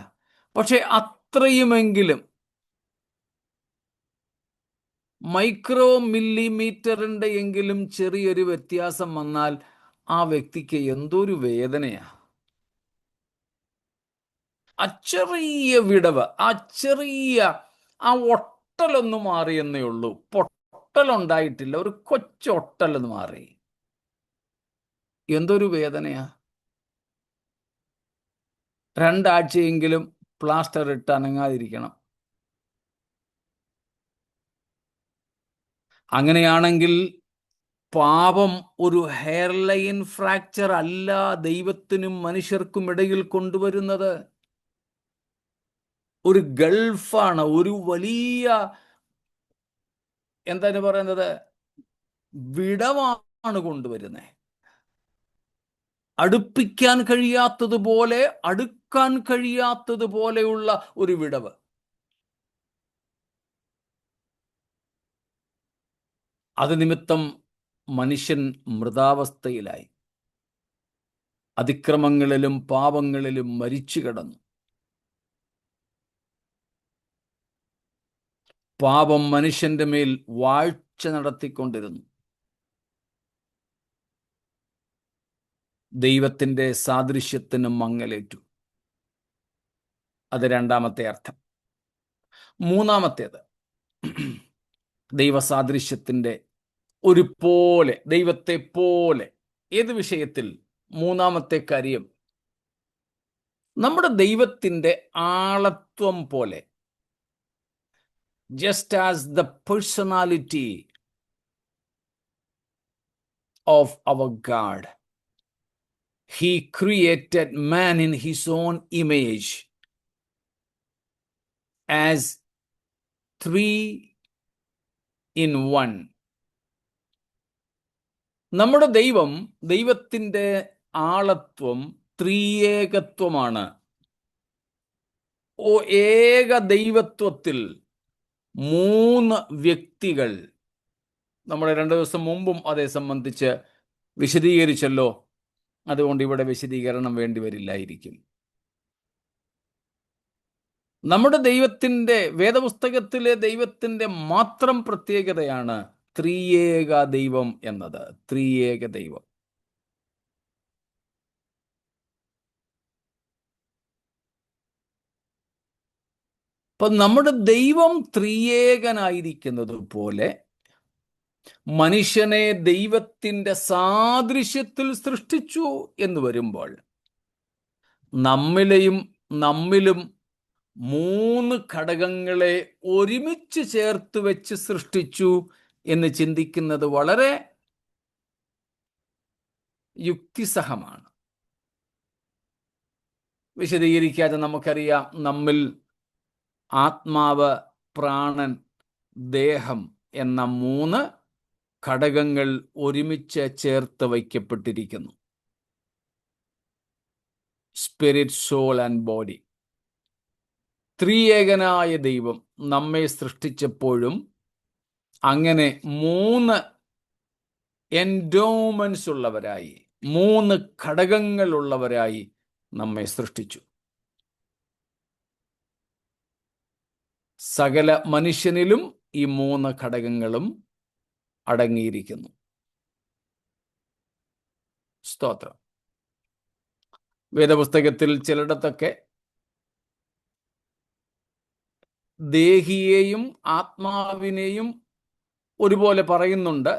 Speaker 1: പക്ഷെ അത്രയുമെങ്കിലും മൈക്രോ മില്ലിമീറ്ററിൻ്റെ എങ്കിലും ചെറിയൊരു വ്യത്യാസം വന്നാൽ ആ വ്യക്തിക്ക് എന്തൊരു വേദനയാ. ആ ചെറിയ വിടവ്, ആ ഒട്ടലൊന്ന് മാറിയെന്നേ ഉള്ളൂ. പൊട്ടലുണ്ടായിട്ടില്ല, ഒരു കൊച്ചൊട്ടലെന്ന് മാറി. എന്തൊരു വേദനയാ. 2 ആഴ്ചയെങ്കിലും പ്ലാസ്റ്റർ ഇട്ട് അനങ്ങാതിരിക്കണം. അങ്ങനെയാണെങ്കിൽ പാപം ഒരു ഹെയർ ലൈൻ ഫ്രാക്ചർ അല്ല ദൈവത്തിനും മനുഷ്യർക്കും ഇടയിൽ കൊണ്ടുവരുന്നത്. ഒരു ഗൾഫാണ്, ഒരു വലിയ എന്താണ് പറയുന്നത്, വിടവാണ് കൊണ്ടുവരുന്നത്. അടുപ്പിക്കാൻ കഴിയാത്തതുപോലെ, അടുക്കാൻ കഴിയാത്തതുപോലെയുള്ള ഒരു വിടവ്. അത് നിമിത്തം മനുഷ്യൻ മൃതാവസ്ഥയിലായി, അതിക്രമങ്ങളിലും പാപങ്ങളിലും മരിച്ചു കിടന്നു. പാപം മനുഷ്യന്റെ മേൽ വാഴ്ച നടത്തിക്കൊണ്ടിരുന്നു. ദൈവത്തിൻ്റെ സാദൃശ്യത്തിന് മങ്ങലേറ്റു. അത് രണ്ടാമത്തെ അർത്ഥം. മൂന്നാമത്തേത്, ദൈവസാദൃശ്യത്തിൻ്റെ ഒരു പോലെ, ദൈവത്തെ പോലെ. ഏത് വിഷയത്തിൽ? മൂന്നാമത്തെ കാര്യം, നമ്മുടെ ദൈവത്തിൻ്റെ ആളത്വം പോലെ. Just as the personality of our God, He created man in His own image as 3 in 1. നമ്മുടെ ദൈവത്തിൻ്റെ ആളത്വം ത്രിയേകത്വമാണ്. ഏക ദൈവത്വത്തിൽ 3 വ്യക്തികൾ. നമ്മൾ 2 ദിവസം മുമ്പും അതേ സംബന്ധിച്ച് വിശദീകരിച്ചല്ലോ. അതുകൊണ്ട് ഇവിടെ വിശദീകരണം വേണ്ടി വരില്ലായിരിക്കും. നമ്മുടെ ദൈവത്തിൻ്റെ, വേദപുസ്തകത്തിലെ ദൈവത്തിൻ്റെ മാത്രം പ്രത്യേകതയാണ് ത്രിയേക ദൈവം എന്നത്. ത്രിയേക ദൈവം. അപ്പൊ നമ്മുടെ ദൈവം ത്രിയേകനായിരിക്കുന്നത് പോലെ മനുഷ്യനെ ദൈവത്തിൻ്റെ സാദൃശ്യത്തിൽ സൃഷ്ടിച്ചു എന്ന് വരുമ്പോൾ നമ്മിലും മൂന്ന് ഘടകങ്ങളെ ഒരുമിച്ച് ചേർത്ത് വെച്ച് സൃഷ്ടിച്ചു എന്ന് ചിന്തിക്കുന്നത് വളരെ യുക്തിസഹമാണ്. വിശദീകരിക്കാതെ നമുക്കറിയാം, നമ്മിൽ ആത്മാവ്, പ്രാണൻ, ദേഹം എന്ന മൂന്ന് ഘടകങ്ങൾ ഒരുമിച്ച് ചേർത്ത് വയ്ക്കപ്പെട്ടിരിക്കുന്നു. Spirit, soul and body. ത്രിയേകനായ ദൈവം നമ്മെ സൃഷ്ടിച്ചപ്പോഴും അങ്ങനെ മൂന്ന് എൻഡോമെന്റ്സ് ഉള്ളവരായി, മൂന്ന് ഘടകങ്ങൾ ഉള്ളവരായി നമ്മെ സൃഷ്ടിച്ചു. സകല മനുഷ്യനിലും ഈ മൂന്ന് ഘടകങ്ങളും അടങ്ങിയിരിക്കുന്നു. സ്തോത്രം. വേദപുസ്തകത്തിൽ ചിലയിടത്തൊക്കെ ദേഹിയെയും ആത്മാവിനെയും ഒരുപോലെ പറയുന്നുണ്ട്.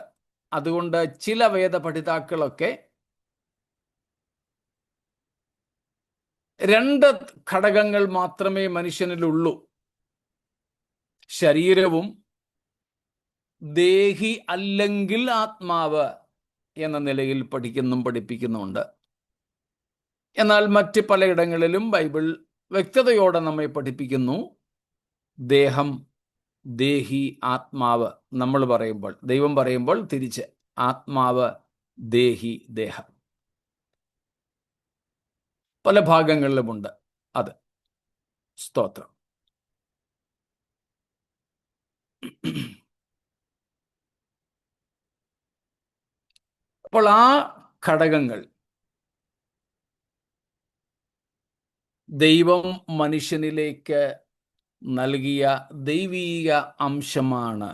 Speaker 1: അതുകൊണ്ട് ചില വേദപഠിതാക്കളൊക്കെ രണ്ട് ഘടകങ്ങൾ മാത്രമേ മനുഷ്യനിലുള്ളൂ, ശരീരവും ദേഹി അല്ലെങ്കിൽ ആത്മാവ് എന്ന നിലയിൽ പഠിപ്പിക്കുന്നുമുണ്ട്. എന്നാൽ മറ്റ് പലയിടങ്ങളിലും ബൈബിൾ വ്യക്തതയോടെ നമ്മെ പഠിപ്പിക്കുന്നു, ദേഹം, ദേഹി, ആത്മാവ്. നമ്മൾ പറയുമ്പോൾ, ദൈവം പറയുമ്പോൾ തിരിച്ച് ആത്മാവ്, ദേഹി, ദേഹം. പല ഭാഗങ്ങളിലുമുണ്ട് അത്. സ്തോത്രം. അപ്പോൾ ആ ഘടകങ്ങൾ ദൈവം മനുഷ്യനിലേക്ക് നൽകിയ ദൈവീക അംശമാണ്,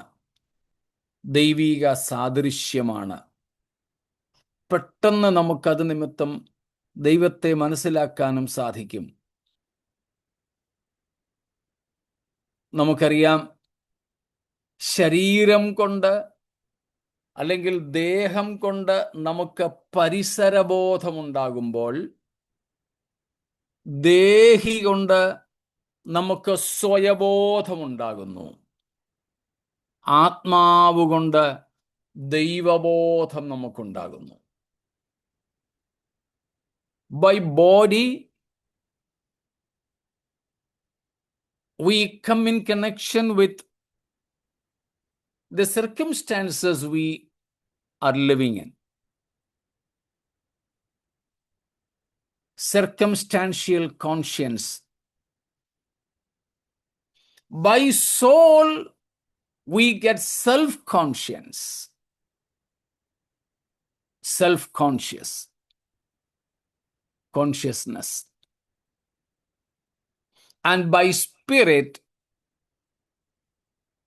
Speaker 1: ദൈവീക സാദൃശ്യമാണ്. പെട്ടെന്ന് നമുക്കത് നിമിത്തം ദൈവത്തെ മനസ്സിലാക്കാനും സാധിക്കും. നമുക്കറിയാം, ശരീരം കൊണ്ട് അല്ലെങ്കിൽ ദേഹം കൊണ്ട് നമുക്ക് പരിസരബോധമുണ്ടാകുമ്പോൾ, ദേഹി കൊണ്ട് നമുക്ക് സ്വയബോധമുണ്ടാകുന്നു. ആത്മാവ് കൊണ്ട് ദൈവബോധം നമുക്കുണ്ടാകുന്നു. By body, we come in connection with the circumstances we are living in. Circumstantial conscience. By soul, we get self-conscious. Self-conscious. Consciousness. And by spirit,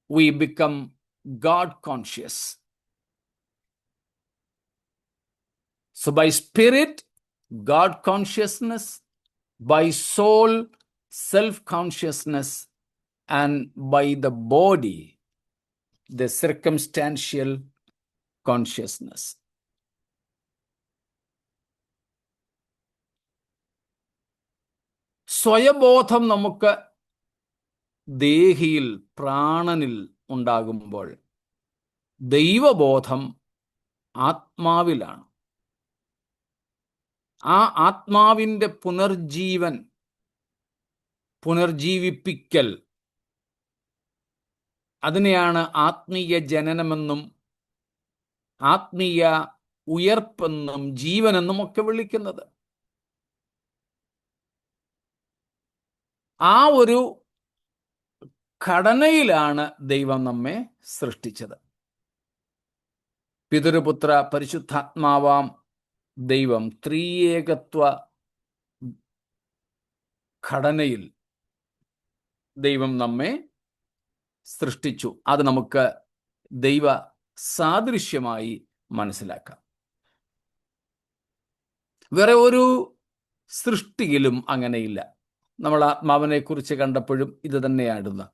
Speaker 1: we become God conscious. So by spirit, God consciousness, by soul, self-consciousness, and by the body, the circumstantial consciousness. സ്വയബോധം നമുക്ക് ദേഹിയിൽ, പ്രാണനിൽ ഉണ്ടാകുമ്പോൾ, ദൈവബോധം ആത്മാവിലാണ്. ആ ആത്മാവിൻ്റെ പുനർജീവിപ്പിക്കൽ, അതിനെയാണ് ആത്മീയ ജനനമെന്നും ആത്മീയ ഉയർപ്പെന്നും ജീവനെന്നും ഒക്കെ വിളിക്കുന്നത്. ആ ഒരു ഘടനയിലാണ് ദൈവം നമ്മെ സൃഷ്ടിച്ചത്. പിതൃപുത്ര പരിശുദ്ധാത്മാവാം ദൈവം ത്രിയേകത്വ ഘടനയിൽ ദൈവം നമ്മെ സൃഷ്ടിച്ചു. അത് നമുക്ക് ദൈവ സാദൃശ്യമായി മനസ്സിലാക്കാം. വേറെ ഒരു സൃഷ്ടിയിലും അങ്ങനെയില്ല. നമ്മൾ ആത്മാവിനെ കുറിച്ച് കണ്ടപ്പോഴും ഇത് തന്നെയാണ്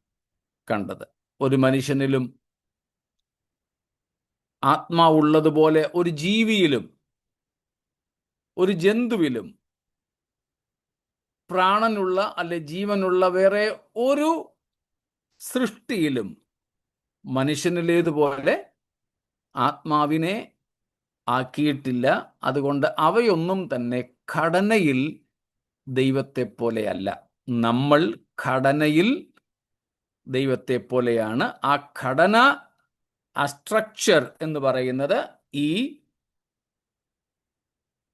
Speaker 1: കണ്ടത്. ഒരു മനുഷ്യനിലും ആത്മാവുള്ളതുപോലെ ഒരു ജീവിയിലും ഒരു ജന്തുവിലും പ്രാണനുള്ള അല്ലെ ജീവനുള്ള വേറെ ഒരു സൃഷ്ടിയിലും മനുഷ്യനിലേതുപോലെ ആത്മാവിനെ ആക്കിയിട്ടില്ല. അതുകൊണ്ട് അവയൊന്നും തന്നെ ഘടനയിൽ ദൈവത്തെ പോലെയല്ല. നമ്മൾ ഘടനയിൽ ദൈവത്തെ പോലെയാണ്. ആ ഘടന, ആ സ്ട്രക്ചർ എന്ന് പറയുന്നത് ഈ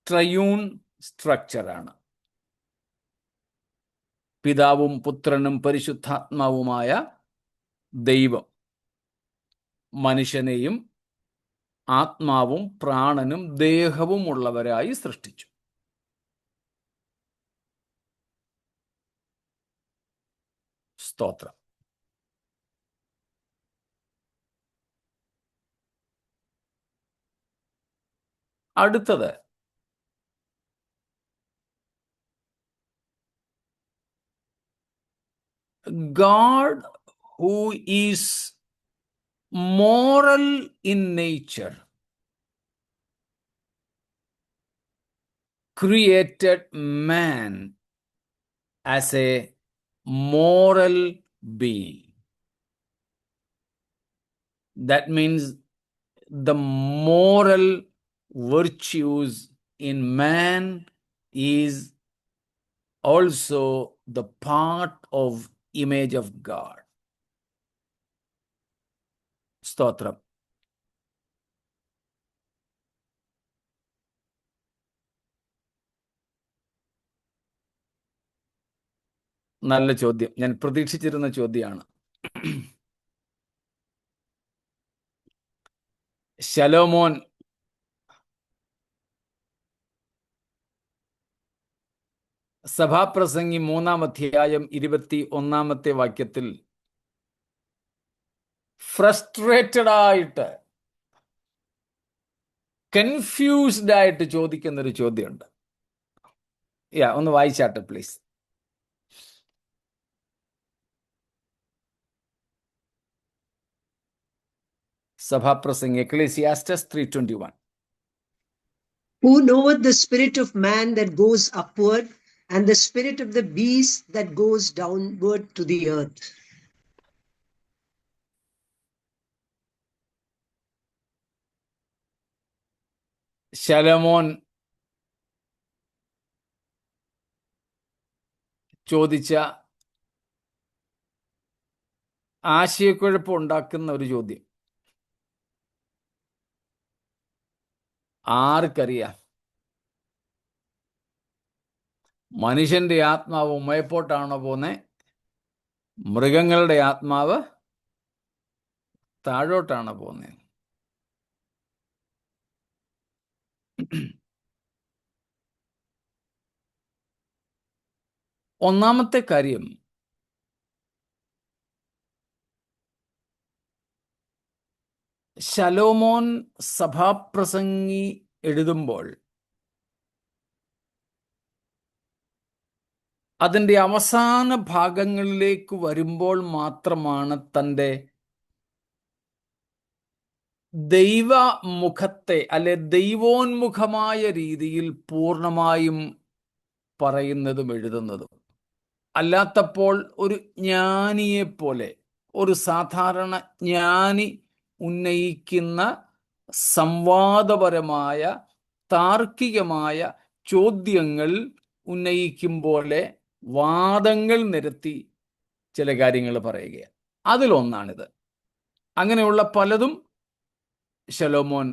Speaker 1: ട്രയൂൺ സ്ട്രക്ചറാണ്. പിതാവും പുത്രനും പരിശുദ്ധാത്മാവുമായ ദൈവം മനുഷ്യനെയും ആത്മാവും പ്രാണനും ദേഹവും ഉള്ളവരായി സൃഷ്ടിച്ചു. സ്തോത്രം. അടുത്തത് God who is moral in nature created man as a moral being. That means the moral virtues in man is also the part of image of God. സ്തോത്രം. നല്ല ചോദ്യം. ഞാൻ പ്രതീക്ഷിച്ചിരുന്ന ചോദ്യമാണ്. ശലോമോൻ സഭാപ്രസംഗി 3-ാം അധ്യായം 21-ാമത്തെ വാക്യത്തിൽ ഫ്രസ്ട്രേറ്റഡ് ആയിട്ട്, കൺഫ്യൂസ്ഡ് ആയിട്ട് ചോദിക്കുന്നൊരു ചോദ്യമുണ്ട്. ഒന്ന് വായിച്ചാട്ടെ please. സഭാപ്രസംഗി എക്ലേസിയാസ്റ്റസ് 3:21.
Speaker 3: Who knoweth the spirit of man that goes upward, and the spirit of the beast that goes downward to the earth?
Speaker 1: ശലോമോൻ ചോദിച്ച ആശയക്കുഴപ്പമുണ്ടാക്കുന്ന ഒരു ചോദ്യം. ആർക്കറിയാം? മനുഷ്യന്റെ ആത്മാവ് മേപ്പോട്ടാണോ പോന്നെ? മൃഗങ്ങളുടെ ആത്മാവ് താഴോട്ടാണോ പോന്നെ? ഒന്നാമത്തെ കാര്യം, ശലോമോൻ സഭാപ്രസംഗി എഴുതുമ്പോൾ അതിൻ്റെ അവസാന ഭാഗങ്ങളിലേക്ക് വരുമ്പോൾ മാത്രമാണ് തൻ്റെ ദൈവമുഖത്തെ അല്ലെ ദൈവോന്മുഖമായ രീതിയിൽ പൂർണ്ണമായും പറയുന്നതും എഴുതുന്നതും. അല്ലാത്തപ്പോൾ ഒരു ജ്ഞാനിയെപ്പോലെ, ഒരു സാധാരണ ജ്ഞാനി ഉന്നയിക്കുന്ന സംവാദപരമായ താർക്കികമായ ചോദ്യങ്ങൾ ഉന്നയിക്കും പോലെ വാദങ്ങൾ നിരത്തി ചില കാര്യങ്ങൾ പറയുകയാണ്. അതിലൊന്നാണിത്. അങ്ങനെയുള്ള പലതും ശലോമോൻ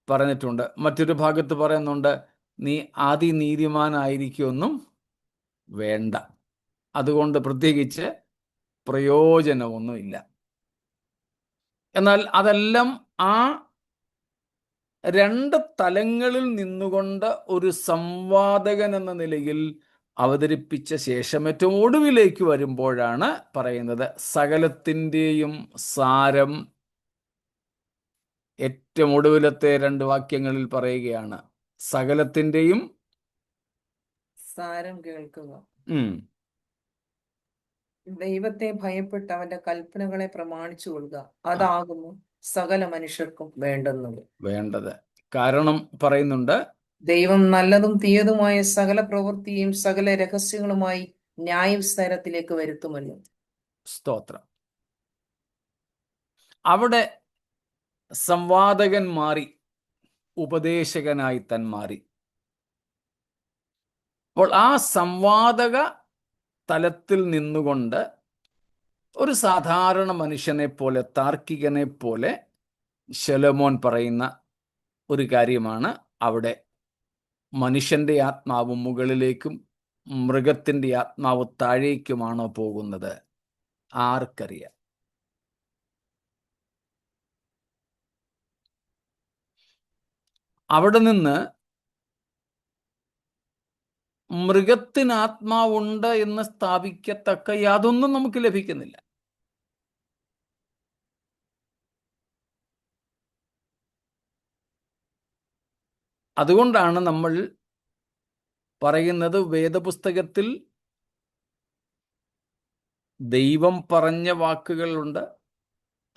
Speaker 1: പറഞ്ഞിട്ടുണ്ട്. മറ്റൊരു ഭാഗത്ത് പറയുന്നുണ്ട്, നീ അതിനീതിമാനായിരിക്കുമെന്നും വേണ്ട, അതുകൊണ്ട് പ്രത്യേകിച്ച് പ്രയോജനമൊന്നുമില്ല. എന്നാൽ അതെല്ലാം ആ രണ്ട് തലങ്ങളിൽ നിന്നുകൊണ്ട് ഒരു സംവാദകൻ എന്ന നിലയിൽ അവതരിപ്പിച്ച ശേഷം ഏറ്റവും ഒടുവിലേക്ക് വരുമ്പോഴാണ് പറയുന്നത്, സകലത്തിൻ്റെയും സാരം ഏറ്റവും ഒടുവിലത്തെ 2 വാക്യങ്ങളിൽ പറയുകയാണ്. സകലത്തിൻ്റെയും
Speaker 2: സാരം കേൾക്കുക, ദൈവത്തെ ഭയപ്പെട്ട് അവന്റെ കൽപ്പനകളെ പ്രമാണിച്ചു കൊള്ളുക, അതാകുന്നു സകല മനുഷ്യർക്കും വേണ്ടത്.
Speaker 1: കാരണം പറയുന്നുണ്ട്,
Speaker 2: ദൈവം നല്ലതും തീയതുമായ സകല പ്രവൃത്തിയും സകല രഹസ്യങ്ങളുമായി ന്യായവിസ്താരത്തിലേക്ക് വരുത്തുമല്ലോ.
Speaker 1: സ്തോത്രം. അവിടെ സംവാദകൻ മാറി, ഉപദേശകനായി താൻ മാറി. അപ്പോൾ ആ സംവാദക തലത്തിൽ നിന്നുകൊണ്ട് ഒരു സാധാരണ മനുഷ്യനെ പോലെ, താർക്കികനെ പോലെ ശലോമോൻ പറയുന്ന ഒരു കാര്യമാണ് അവിടെ മനുഷ്യന്റെ ആത്മാവ് മുകളിലേക്കും മൃഗത്തിന്റെ ആത്മാവ് താഴേക്കുമാണോ പോകുന്നത്? ആർക്കറിയാം? അവിടെ നിന്ന് മൃഗത്തിന് ആത്മാവുണ്ട് എന്ന് സ്ഥാപിക്കത്തക്ക യാതൊന്നും നമുക്ക് ലഭിക്കുന്നില്ല. അതുകൊണ്ടാണ് നമ്മൾ പറയുന്നത്, വേദപുസ്തകത്തിൽ ദൈവം പറഞ്ഞ വാക്കുകളുണ്ട്,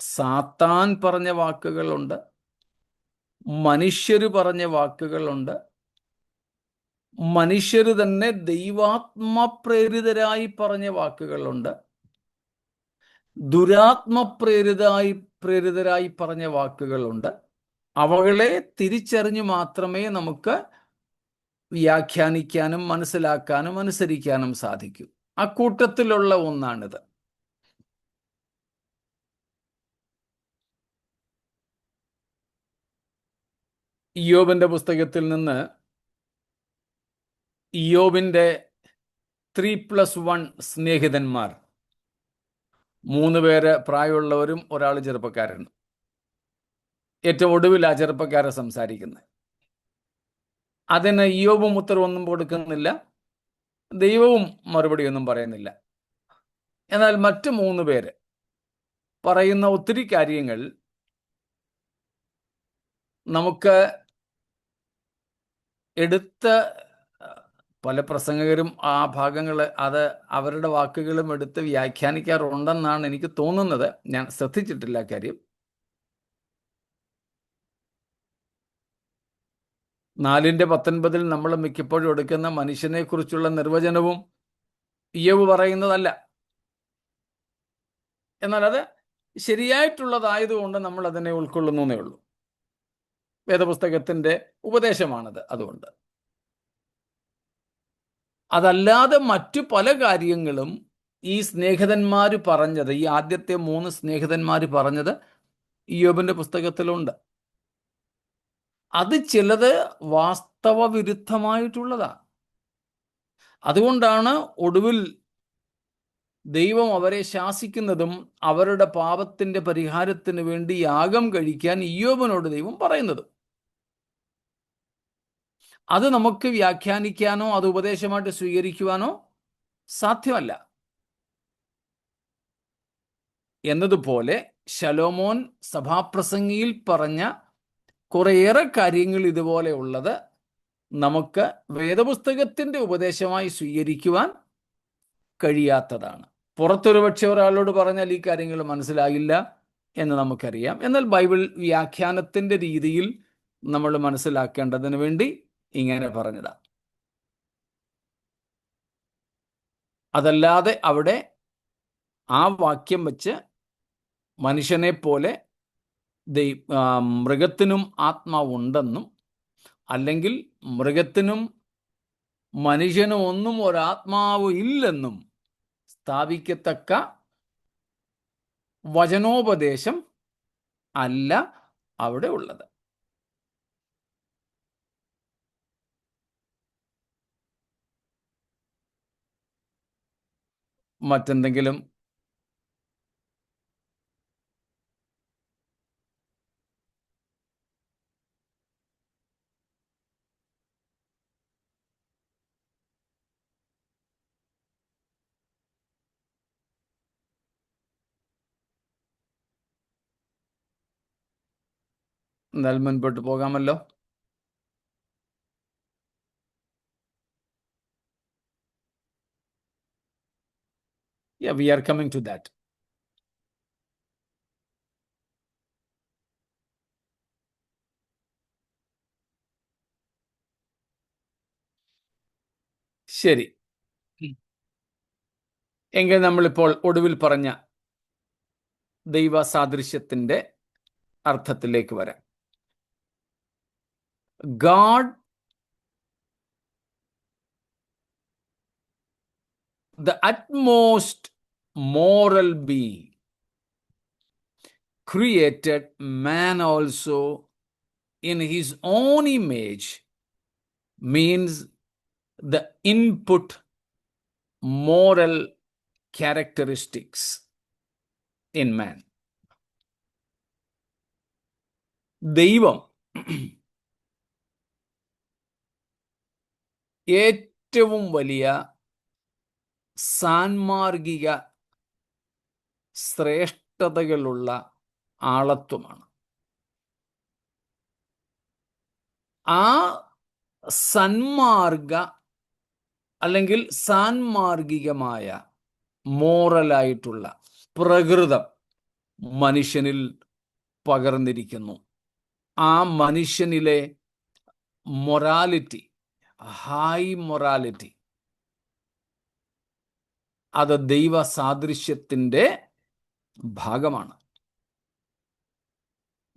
Speaker 1: സാത്താൻ പറഞ്ഞ വാക്കുകളുണ്ട്, മനുഷ്യര് പറഞ്ഞ വാക്കുകളുണ്ട്, മനുഷ്യര് തന്നെ ദൈവാത്മപ്രേരിതരായി പറഞ്ഞ വാക്കുകളുണ്ട്, പ്രേരിതരായി പറഞ്ഞ വാക്കുകളുണ്ട്. അവകളെ തിരിച്ചറിഞ്ഞ് മാത്രമേ നമുക്ക് വ്യാഖ്യാനിക്കാനും മനസ്സിലാക്കാനും അനുസരിക്കാനും സാധിക്കൂ. അക്കൂട്ടത്തിലുള്ള ഒന്നാണിത്. ഇയ്യോബിന്റെ പുസ്തകത്തിൽ നിന്ന് ഇയ്യോബിന്റെ 3+1 സ്നേഹിതന്മാർ, 3 പേര് പ്രായമുള്ളവരും ഒരാൾ ചെറുപ്പക്കാരനും. ഏറ്റവും ഒടുവിൽ ആ ചെറുപ്പക്കാരെ സംസാരിക്കുന്നത്. അതിന് ഇയ്യോബും ഉത്തരവൊന്നും കൊടുക്കുന്നില്ല, ദൈവവും മറുപടിയൊന്നും പറയുന്നില്ല. എന്നാൽ മറ്റു 3 പേര് പറയുന്ന ഒത്തിരി കാര്യങ്ങൾ നമുക്ക് എടുത്ത്, പല പ്രസംഗകരും ആ ഭാഗങ്ങൾ അത് അവരുടെ വാക്കുകളും എടുത്ത് വ്യാഖ്യാനിക്കാറുണ്ടെന്നാണ് എനിക്ക് തോന്നുന്നത്. ഞാൻ ശ്രദ്ധിച്ചിട്ടില്ല കാര്യം. 4:19 നമ്മൾ മിക്കപ്പോഴും എടുക്കുന്ന മനുഷ്യനെ കുറിച്ചുള്ള നിർവചനവും ഇയ്യോബ് പറയുന്നതല്ല. എന്നാൽ അത് ശരിയായിട്ടുള്ളതായതുകൊണ്ട് നമ്മൾ അതിനെ ഉൾക്കൊള്ളുന്നേ ഉള്ളൂ. വേദപുസ്തകത്തിന്റെ ഉപദേശമാണത്. അതുകൊണ്ട് അതല്ലാതെ മറ്റു പല കാര്യങ്ങളും ഈ സ്നേഹിതന്മാർ പറഞ്ഞത്, ഈ ആദ്യത്തെ 3 സ്നേഹിതന്മാർ പറഞ്ഞത് ഇയ്യോബിന്റെ പുസ്തകത്തിലുണ്ട്. അത് ചിലത് വാസ്തവ വിരുദ്ധമായിട്ടുള്ളതാ. അതുകൊണ്ടാണ് ഒടുവിൽ ദൈവം അവരെ ശാസിക്കുന്നതും അവരുടെ പാപത്തിന്റെ പരിഹാരത്തിന് വേണ്ടി യാഗം കഴിക്കാൻ ഇയ്യോബിനോട് ദൈവം പറയുന്നത്. അത് നമുക്ക് വ്യാഖ്യാനിക്കാനോ അത് ഉപദേശമായിട്ട് സ്വീകരിക്കുവാനോ സാധ്യമല്ല. എന്നതുപോലെ ശലോമോൻ സഭാപ്രസംഗിയിൽ പറഞ്ഞ കുറേയേറെ കാര്യങ്ങൾ ഇതുപോലെ ഉള്ളത് നമുക്ക് വേദപുസ്തകത്തിന്റെ ഉപദേശമായി സ്വീകരിക്കുവാൻ കഴിയാത്തതാണ്. പുറത്തൊരു പക്ഷെ ഒരാളോട് പറഞ്ഞാൽ ഈ കാര്യങ്ങൾ മനസ്സിലാകില്ല എന്ന് നമുക്കറിയാം. എന്നാൽ ബൈബിൾ വ്യാഖ്യാനത്തിന്റെ രീതിയിൽ നമ്മൾ മനസ്സിലാക്കേണ്ടതിന് വേണ്ടി ഇങ്ങനെ പറഞ്ഞതാ. അതല്ലാതെ അവിടെ ആ വാക്യം വെച്ച് മനുഷ്യനെ പോലെ മൃഗത്തിനും ആത്മാവുണ്ടെന്നും അല്ലെങ്കിൽ മൃഗത്തിനും മനുഷ്യനും ഒന്നും ഒരാത്മാവ് ഇല്ലെന്നും സ്ഥാപിക്കത്തക്ക വചനോപദേശം അല്ല അവിടെ ഉള്ളത്. മറ്റെന്തെങ്കിലും? എന്നാൽ മുൻപോട്ട് പോകാമല്ലോ. Yeah, we are coming to that. ശരി, എങ്കിൽ നമ്മളിപ്പോൾ ഒടുവിൽ പറഞ്ഞ ദൈവ സാദൃശ്യത്തിന്റെ അർത്ഥത്തിലേക്ക് വരാം. God, the utmost moral being, created man also in his own image, means the input moral characteristics in man. ദൈവം ഏറ്റവും വലിയ സാൻമാർഗിക ശ്രേഷ്ഠതകളുള്ള ആളത്വമാണ്. ആ സന്മാർഗ അല്ലെങ്കിൽ സാൻമാർഗികമായ മോറലായിട്ടുള്ള പ്രകൃതം മനുഷ്യനിൽ പകർന്നിരിക്കുന്നു. ആ മനുഷ്യനിലെ മൊറാലിറ്റി, ഹൈ മൊറാലിറ്റി, അത് ദൈവ സാദൃശ്യത്തിന്റെ ഭാഗമാണ്.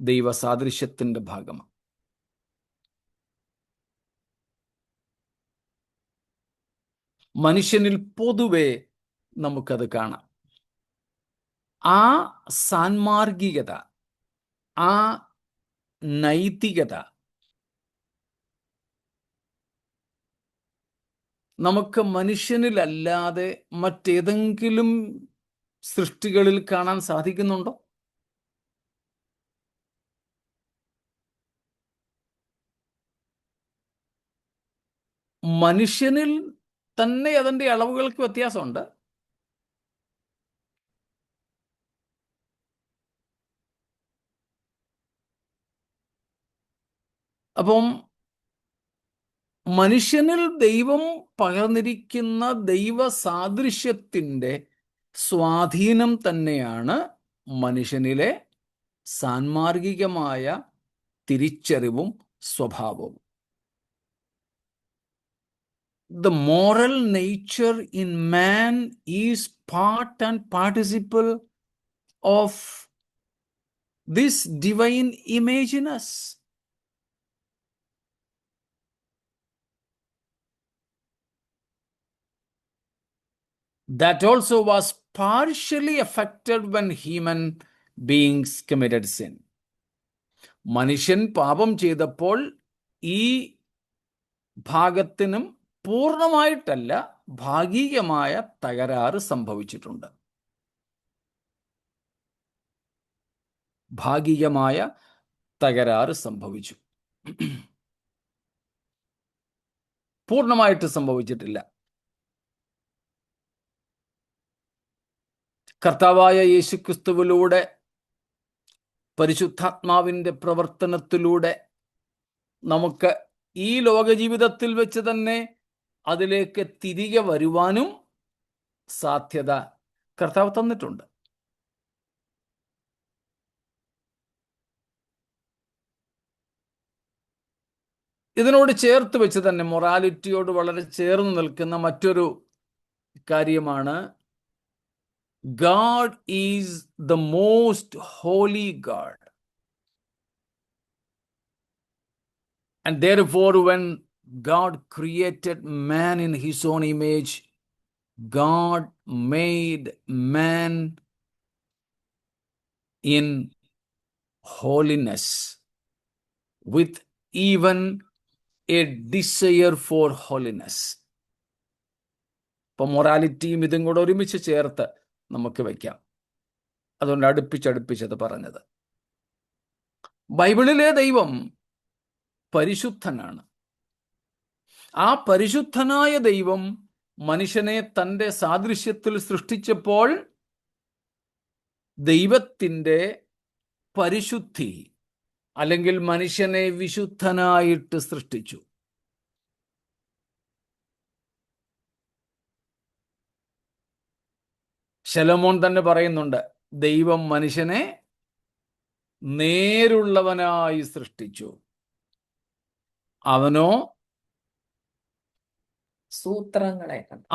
Speaker 1: ദൈവ സാദൃശ്യത്തിന്റെ ഭാഗമാണ്. മനുഷ്യനിൽ പൊതുവെ നമുക്കത് കാണാം. ആ സാൻമാർഗികത, ആ നൈതികത നമുക്ക് മനുഷ്യനിലല്ലാതെ മറ്റേതെങ്കിലും സൃഷ്ടികളിൽ കാണാൻ സാധിക്കുന്നുണ്ടോ? മനുഷ്യനിൽ തന്നെ അതിൻ്റെ അളവുകൾക്ക് വ്യത്യാസമുണ്ട്. അപ്പം മനുഷ്യനിൽ ദൈവം പകർന്നിരിക്കുന്ന ദൈവ സാദൃശ്യത്തിൻ്റെ സ്വാധീനം തന്നെയാണ് മനുഷ്യനിലെ സാൻമാർഗികമായ തിരിച്ചറിവും സ്വഭാവവും. The moral nature in man is part and participle of this divine image in us. That also was partially affected when human beings committed sin. മനുഷ്യൻ പാപം ചെയ്തപ്പോൾ ഈ ഭാഗത്തിനും പൂർണ്ണമായിട്ടല്ല ഭാഗികമായ തകരാറ് സംഭവിച്ചിട്ടുണ്ട്. ഭാഗികമായ തകരാറ് സംഭവിച്ചു, പൂർണ്ണമായിട്ട് സംഭവിച്ചിട്ടില്ല. കർത്താവായ യേശുക്രിസ്തുവിലൂടെ, പരിശുദ്ധാത്മാവിൻ്റെ പ്രവർത്തനത്തിലൂടെ നമുക്ക് ഈ ലോകജീവിതത്തിൽ വെച്ച് തന്നെ അതിലേക്ക് തിരികെ വരുവാനും സാധ്യത കർത്താവ് തന്നിട്ടുണ്ട്. ഇതിനോട് ചേർത്ത് വെച്ച് തന്നെ മൊറാലിറ്റിയോട് വളരെ ചേർന്ന് നിൽക്കുന്ന മറ്റൊരു കാര്യമാണ്, God is the most holy God. And therefore, when God created man in his own image, God made man in holiness, with even a desire for holiness. ഇപ്പം മൊറാലിറ്റിയും ഇതും കൂടെ ഒരുമിച്ച് ചേർത്ത് നമുക്ക് വയ്ക്കാം. അതുകൊണ്ട് അടുപ്പിച്ചത് പറഞ്ഞത്. ബൈബിളിലെ ദൈവം പരിശുദ്ധനാണ്. ആ പരിശുദ്ധനായ ദൈവം മനുഷ്യനെ തൻ്റെ സാദൃശ്യത്തിൽ സൃഷ്ടിച്ചപ്പോൾ ദൈവത്തിൻ്റെ പരിശുദ്ധി അല്ലെങ്കിൽ മനുഷ്യനെ വിശുദ്ധനായിട്ട് സൃഷ്ടിച്ചു. ശലോമോൻ തന്നെ പറയുന്നുണ്ട്, ദൈവം മനുഷ്യനെ നേരുള്ളവനായി സൃഷ്ടിച്ചു, അവനോ
Speaker 2: സൂത്രങ്ങളെ കണ്ടു.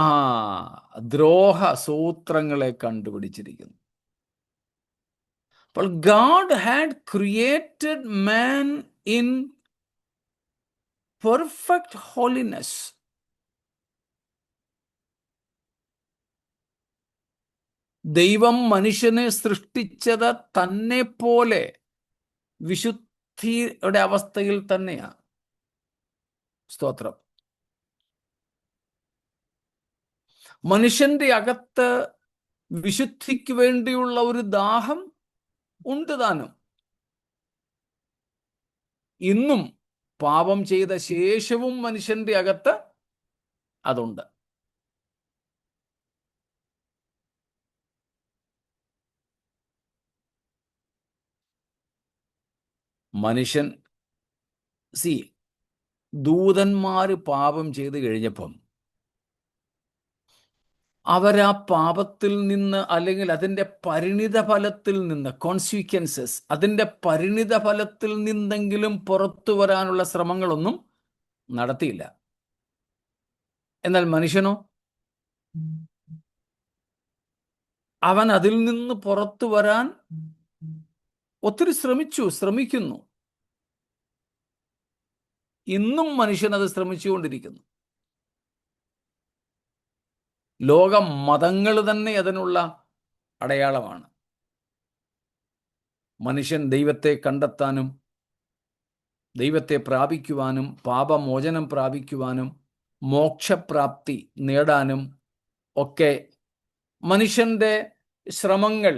Speaker 1: ദ്രോഹ സൂത്രങ്ങളെ കണ്ടുപിടിച്ചിരിക്കുന്നു. അപ്പോൾ God had created man in perfect holiness. ദൈവം മനുഷ്യനെ സൃഷ്ടിച്ചത് തന്നെ പോലെ വിശുദ്ധിയുടെ അവസ്ഥയിൽ തന്നെയാണ്. സ്തോത്രം. മനുഷ്യന്റെ അകത്ത് വിശുദ്ധിക്ക് വേണ്ടിയുള്ള ഒരു ദാഹം ഉണ്ട് താനും. ഇന്നും പാപം ചെയ്ത ശേഷവും മനുഷ്യന്റെ അകത്ത് അതുണ്ട്. മനുഷ്യൻ ദൂതന്മാര് പാപം ചെയ്ത് കഴിഞ്ഞപ്പം അവരാ പാപത്തിൽ നിന്ന്, അല്ലെങ്കിൽ അതിൻ്റെ പരിണിത ഫലത്തിൽ നിന്ന്, കോൺസിക്വൻസസ്, അതിൻ്റെ പരിണിത ഫലത്തിൽ നിന്നെങ്കിലും പുറത്തു വരാനുള്ള ശ്രമങ്ങളൊന്നും നടത്തിയില്ല. എന്നാൽ മനുഷ്യനോ, അവൻ അതിൽ നിന്ന് പുറത്തു വരാൻ ഒത്തിരി ശ്രമിക്കുന്നു. ഇന്നും മനുഷ്യൻ അത് ശ്രമിച്ചുകൊണ്ടിരിക്കുന്നു. ലോക മതങ്ങൾ തന്നെ അതിനുള്ള അടയാളമാണ്. മനുഷ്യൻ ദൈവത്തെ കണ്ടെത്താനും ദൈവത്തെ പ്രാപിക്കുവാനും പാപമോചനം പ്രാപിക്കുവാനും മോക്ഷപ്രാപ്തി നേടാനും ഒക്കെ മനുഷ്യന്റെ ശ്രമങ്ങൾ,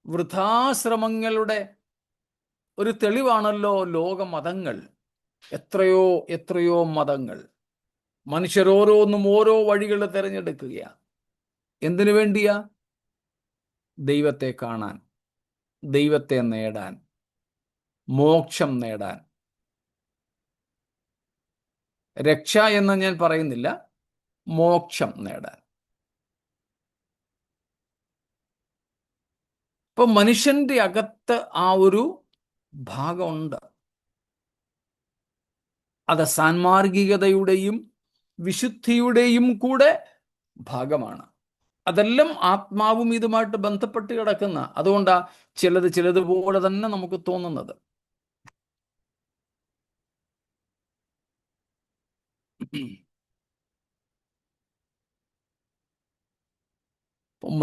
Speaker 1: വൃഥാശ്രമങ്ങളുടെ ഒരു തെളിവാണല്ലോ ലോകമതങ്ങൾ. എത്രയോ എത്രയോ മതങ്ങൾ. മനുഷ്യരോരോന്നും ഓരോ വഴികൾ തിരഞ്ഞെടുക്കുകയാണ്. എന്തിനു വേണ്ടിയാ? ദൈവത്തെ കാണാൻ, ദൈവത്തെ നേടാൻ, മോക്ഷം നേടാൻ. രക്ഷ എന്ന് ഞാൻ പറയുന്നില്ല, മോക്ഷം നേടാൻ. ഇപ്പൊ മനുഷ്യന്റെ അകത്ത് ആ ഒരു ഭാഗമുണ്ട്. അത് സാൻമാർഗികതയുടെയും വിശുദ്ധിയുടെയും കൂടെ ഭാഗമാണ്. അതെല്ലാം ആത്മാവും ഇതുമായിട്ട് ബന്ധപ്പെട്ട് കിടക്കുന്ന. അതുകൊണ്ടാ ചിലതുപോലെ തന്നെ നമുക്ക് തോന്നുന്നത്.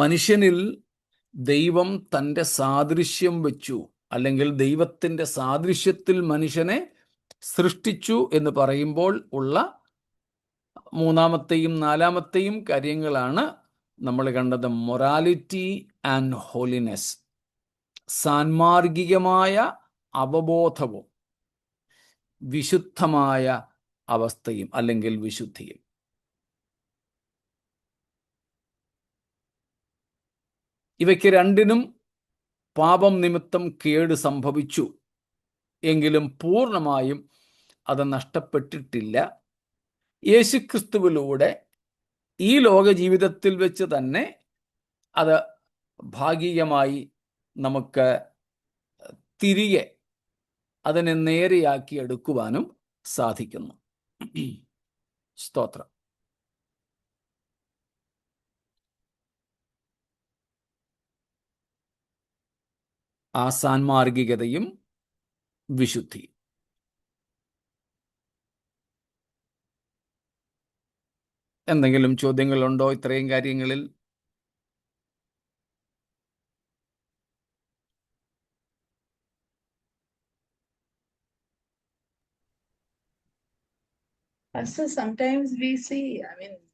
Speaker 1: മനുഷ്യനിൽ ദൈവം തൻ്റെ സാദൃശ്യം വെച്ചു, അല്ലെങ്കിൽ ദൈവത്തിൻ്റെ സാദൃശ്യത്തിൽ മനുഷ്യനെ സൃഷ്ടിച്ചു എന്ന് പറയുമ്പോൾ ഉള്ള മൂന്നാമത്തെയും നാലാമത്തെയും കാര്യങ്ങളാണ് നമ്മൾ കണ്ടത്. മൊറാലിറ്റി ആൻഡ് ഹോളിനെസ്, സാൻമാർഗികമായ അവബോധവും വിശുദ്ധമായ അവസ്ഥയും അല്ലെങ്കിൽ വിശുദ്ധിയും. ഇവയ്ക്ക് രണ്ടിനും പാപം നിമിത്തം കേട് സംഭവിച്ചു എങ്കിലും പൂർണ്ണമായും അത് നഷ്ടപ്പെട്ടിട്ടില്ല. യേശുക്രിസ്തുവിലൂടെ ഈ ലോക ജീവിതത്തിൽ വെച്ച് തന്നെ അത് ഭാഗികമായി നമുക്ക് തിരികെ അതിനെ നേരെയാക്കി എടുക്കുവാനും സാധിക്കുന്നു. സ്തോത്രം. ആ സാൻമാർഗികതയും വിശുദ്ധി. എന്തെങ്കിലും ചോദ്യങ്ങളുണ്ടോ ഇത്രയും കാര്യങ്ങളിൽ?
Speaker 4: So sometimes we see,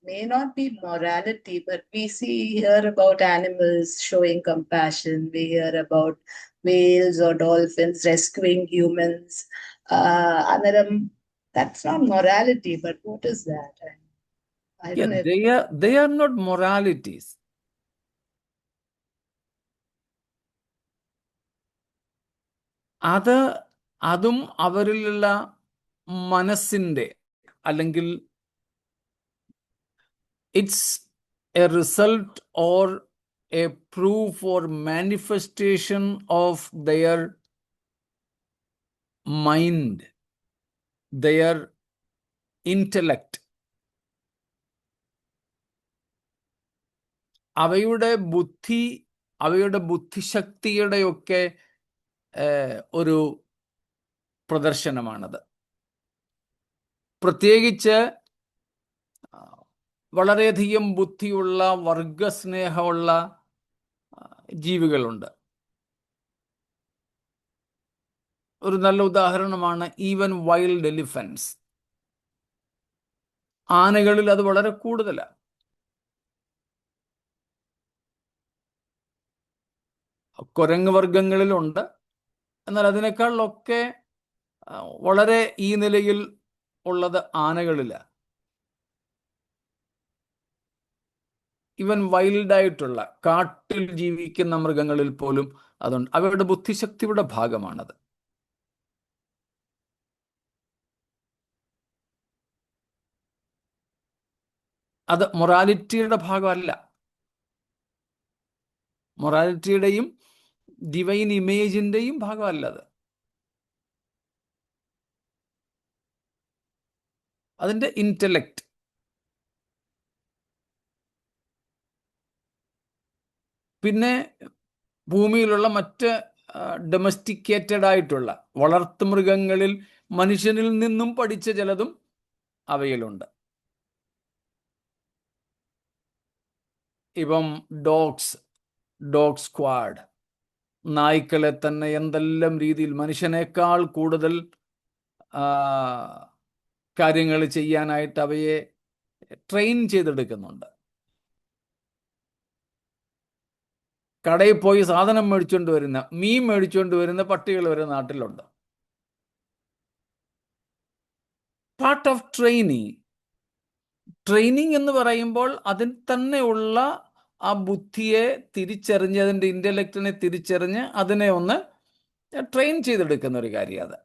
Speaker 4: may not be morality, but we hear about animals showing compassion. We hear about whales or dolphins rescuing humans. That's not morality, but what is that? I don't know.
Speaker 1: They are not moralities. അതും അവരിലുള്ള മനസ്സിന്റെ, അല്ലെങ്കിൽ it's a result or a proof or manifestation of their mind, their intellect. അവയുടെ ബുദ്ധിശക്തിയുടെയൊക്കെ ഒരു പ്രദർശനമാണത്. പ്രത്യേകിച്ച് വളരെയധികം ബുദ്ധിയുള്ള, വർഗസ്നേഹമുള്ള ജീവികളുണ്ട്. ഒരു നല്ല ഉദാഹരണമാണ് ഈവൻ വൈൽഡ് എലിഫൻസ്. ആനകളിൽ അത് വളരെ കൂടുതലാണ്. കുരങ്ങ് വർഗങ്ങളിലുണ്ട്. എന്നാൽ അതിനേക്കാളൊക്കെ വളരെ ഈ നിലയിൽ ഉള്ളത് ആനകളിലാണ്. ഈവൻ വൈൽഡായിട്ടുള്ള കാട്ടിൽ ജീവിക്കുന്ന മൃഗങ്ങളിൽ പോലും അതുണ്ട്. അവരുടെ ബുദ്ധിശക്തിയുടെ ഭാഗമാണത്. അത് മൊറാലിറ്റിയുടെ ഭാഗമല്ല. മൊറാലിറ്റിയുടെയും ഡിവൈൻ ഇമേജിൻ്റെയും ഭാഗമല്ല അത്. അതിൻ്റെ ഇൻ്റലക്റ്റ്. പിന്നെ ഭൂമിയിലുള്ള മറ്റ് ഡൊമസ്റ്റിക്കേറ്റഡ് ആയിട്ടുള്ള വളർത്തുമൃഗങ്ങളിൽ മനുഷ്യനിൽ നിന്നും പഠിച്ച ചിലതും അവയിലുണ്ട്. ഇപ്പം ഡോഗ് സ്ക്വാഡ്, നായ്ക്കളെ തന്നെ എന്തെല്ലാം രീതിയിൽ മനുഷ്യനേക്കാൾ കൂടുതൽ കാര്യങ്ങൾ ചെയ്യാനായിട്ട് അവയെ ട്രെയിൻ ചെയ്തെടുക്കുന്നുണ്ട്. കടയിൽ പോയി സാധനം മേടിച്ചുകൊണ്ട് വരുന്ന, മീൻ മേടിച്ചുകൊണ്ട് വരുന്ന പട്ടികൾ വരെ നാട്ടിലുണ്ട്. പാർട്ട് ഓഫ് ട്രെയിനിങ് എന്ന് പറയുമ്പോൾ അതിൽ തന്നെയുള്ള ആ ബുദ്ധിയെ തിരിച്ചറിഞ്ഞ്, അതിൻ്റെ ഇൻ്റലക്റ്റിനെ തിരിച്ചറിഞ്ഞ് അതിനെ ഒന്ന് ട്രെയിൻ ചെയ്തെടുക്കുന്ന ഒരു കാര്യം അത്.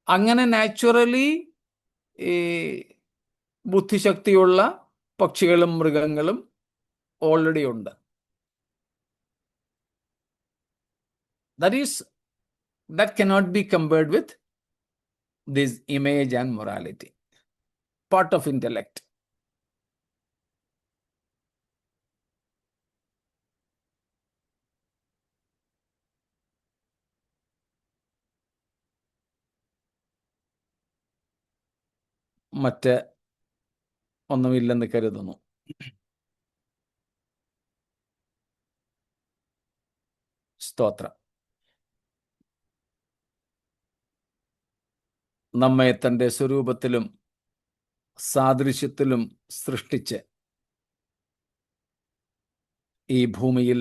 Speaker 1: അങ്ങനെ നാച്ചുറലി ഈ ബുദ്ധിശക്തിയുള്ള പക്ഷികളും മൃഗങ്ങളും ഓൾറെഡി ഉണ്ട്. That cannot be compared with this image and morality. Part of intellect. മറ്റ് ഒന്നുമില്ലെന്ന് കരുതുന്നു. സ്തോത്രം. നമ്മെ തൻ്റെ സ്വരൂപത്തിലും സാദൃശ്യത്തിലും സൃഷ്ടിച്ച് ഈ ഭൂമിയിൽ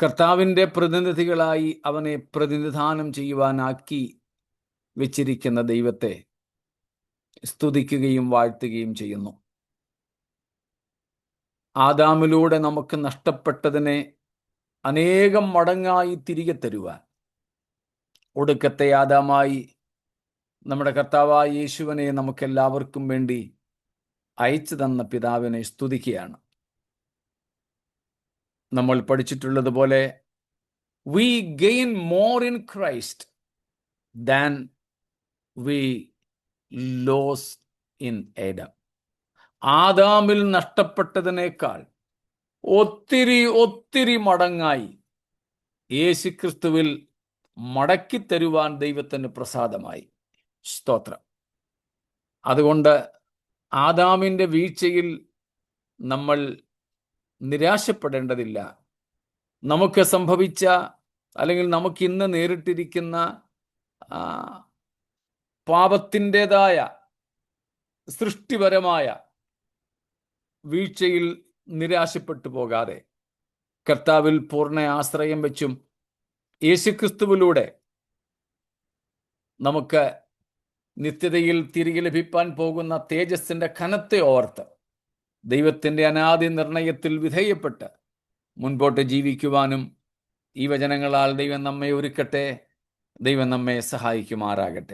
Speaker 1: കർത്താവിൻ്റെ പ്രതിനിധികളായി അവനെ പ്രതിനിധാനം ചെയ്യുവാനാക്കി വെച്ചിരിക്കുന്ന ദൈവത്തെ സ്തുതിക്കുകയും വാഴ്ത്തുകയും ചെയ്യുന്നു. ആദാമിലൂടെ നമുക്ക് നഷ്ടപ്പെട്ടതിനെ അനേകം മടങ്ങായി തിരികെ തരുവാൻ ഒടുക്കത്തെ ആദാമായി നമ്മുടെ കർത്താവായ യേശുവിനെ നമുക്കെല്ലാവർക്കും വേണ്ടി അയച്ചു തന്ന പിതാവിനെ സ്തുതിക്കുകയാണ്. നമ്മൾ പഠിച്ചിട്ടുള്ളതുപോലെ we gain more in Christ than we lose in Adam. ആദാമിൽ നഷ്ടപ്പെട്ടതിനേക്കാൾ ഒത്തിരി മടങ്ങായി യേശുക്രിസ്തുവിൽ മടക്കി തരുവാൻ ദൈവത്തിന് പ്രസാദമായി. സ്തോത്രം. അതുകൊണ്ട് ആദാമിൻ്റെ വീഴ്ചയിൽ നമ്മൾ നിരാശപ്പെടേണ്ടതില്ല. നമുക്ക് സംഭവിച്ച അല്ലെങ്കിൽ നമുക്കിന്ന് നേരിട്ടിരിക്കുന്ന പാപത്തിൻ്റെതായ സൃഷ്ടിപരമായ വീഴ്ചയിൽ നിരാശപ്പെട്ടു പോകാതെ കർത്താവിൽ പൂർണ്ണ ആശ്രയം വെച്ചും യേശുക്രിസ്തുവിലൂടെ നമുക്ക് നിത്യതയിൽ തിരികെ ലഭിപ്പാൻ പോകുന്ന തേജസ്സിൻ്റെ ഘനത്തെ ഓർത്ത് ദൈവത്തിൻ്റെ അനാദി നിർണയത്തിൽ വിധേയപ്പെട്ട് മുൻപോട്ട് ജീവിക്കുവാനും ഈ വചനങ്ങളാൽ ദൈവം നമ്മെ ഒരുക്കട്ടെ. ദൈവം നമ്മെ സഹായിക്കുമാറാകട്ടെ.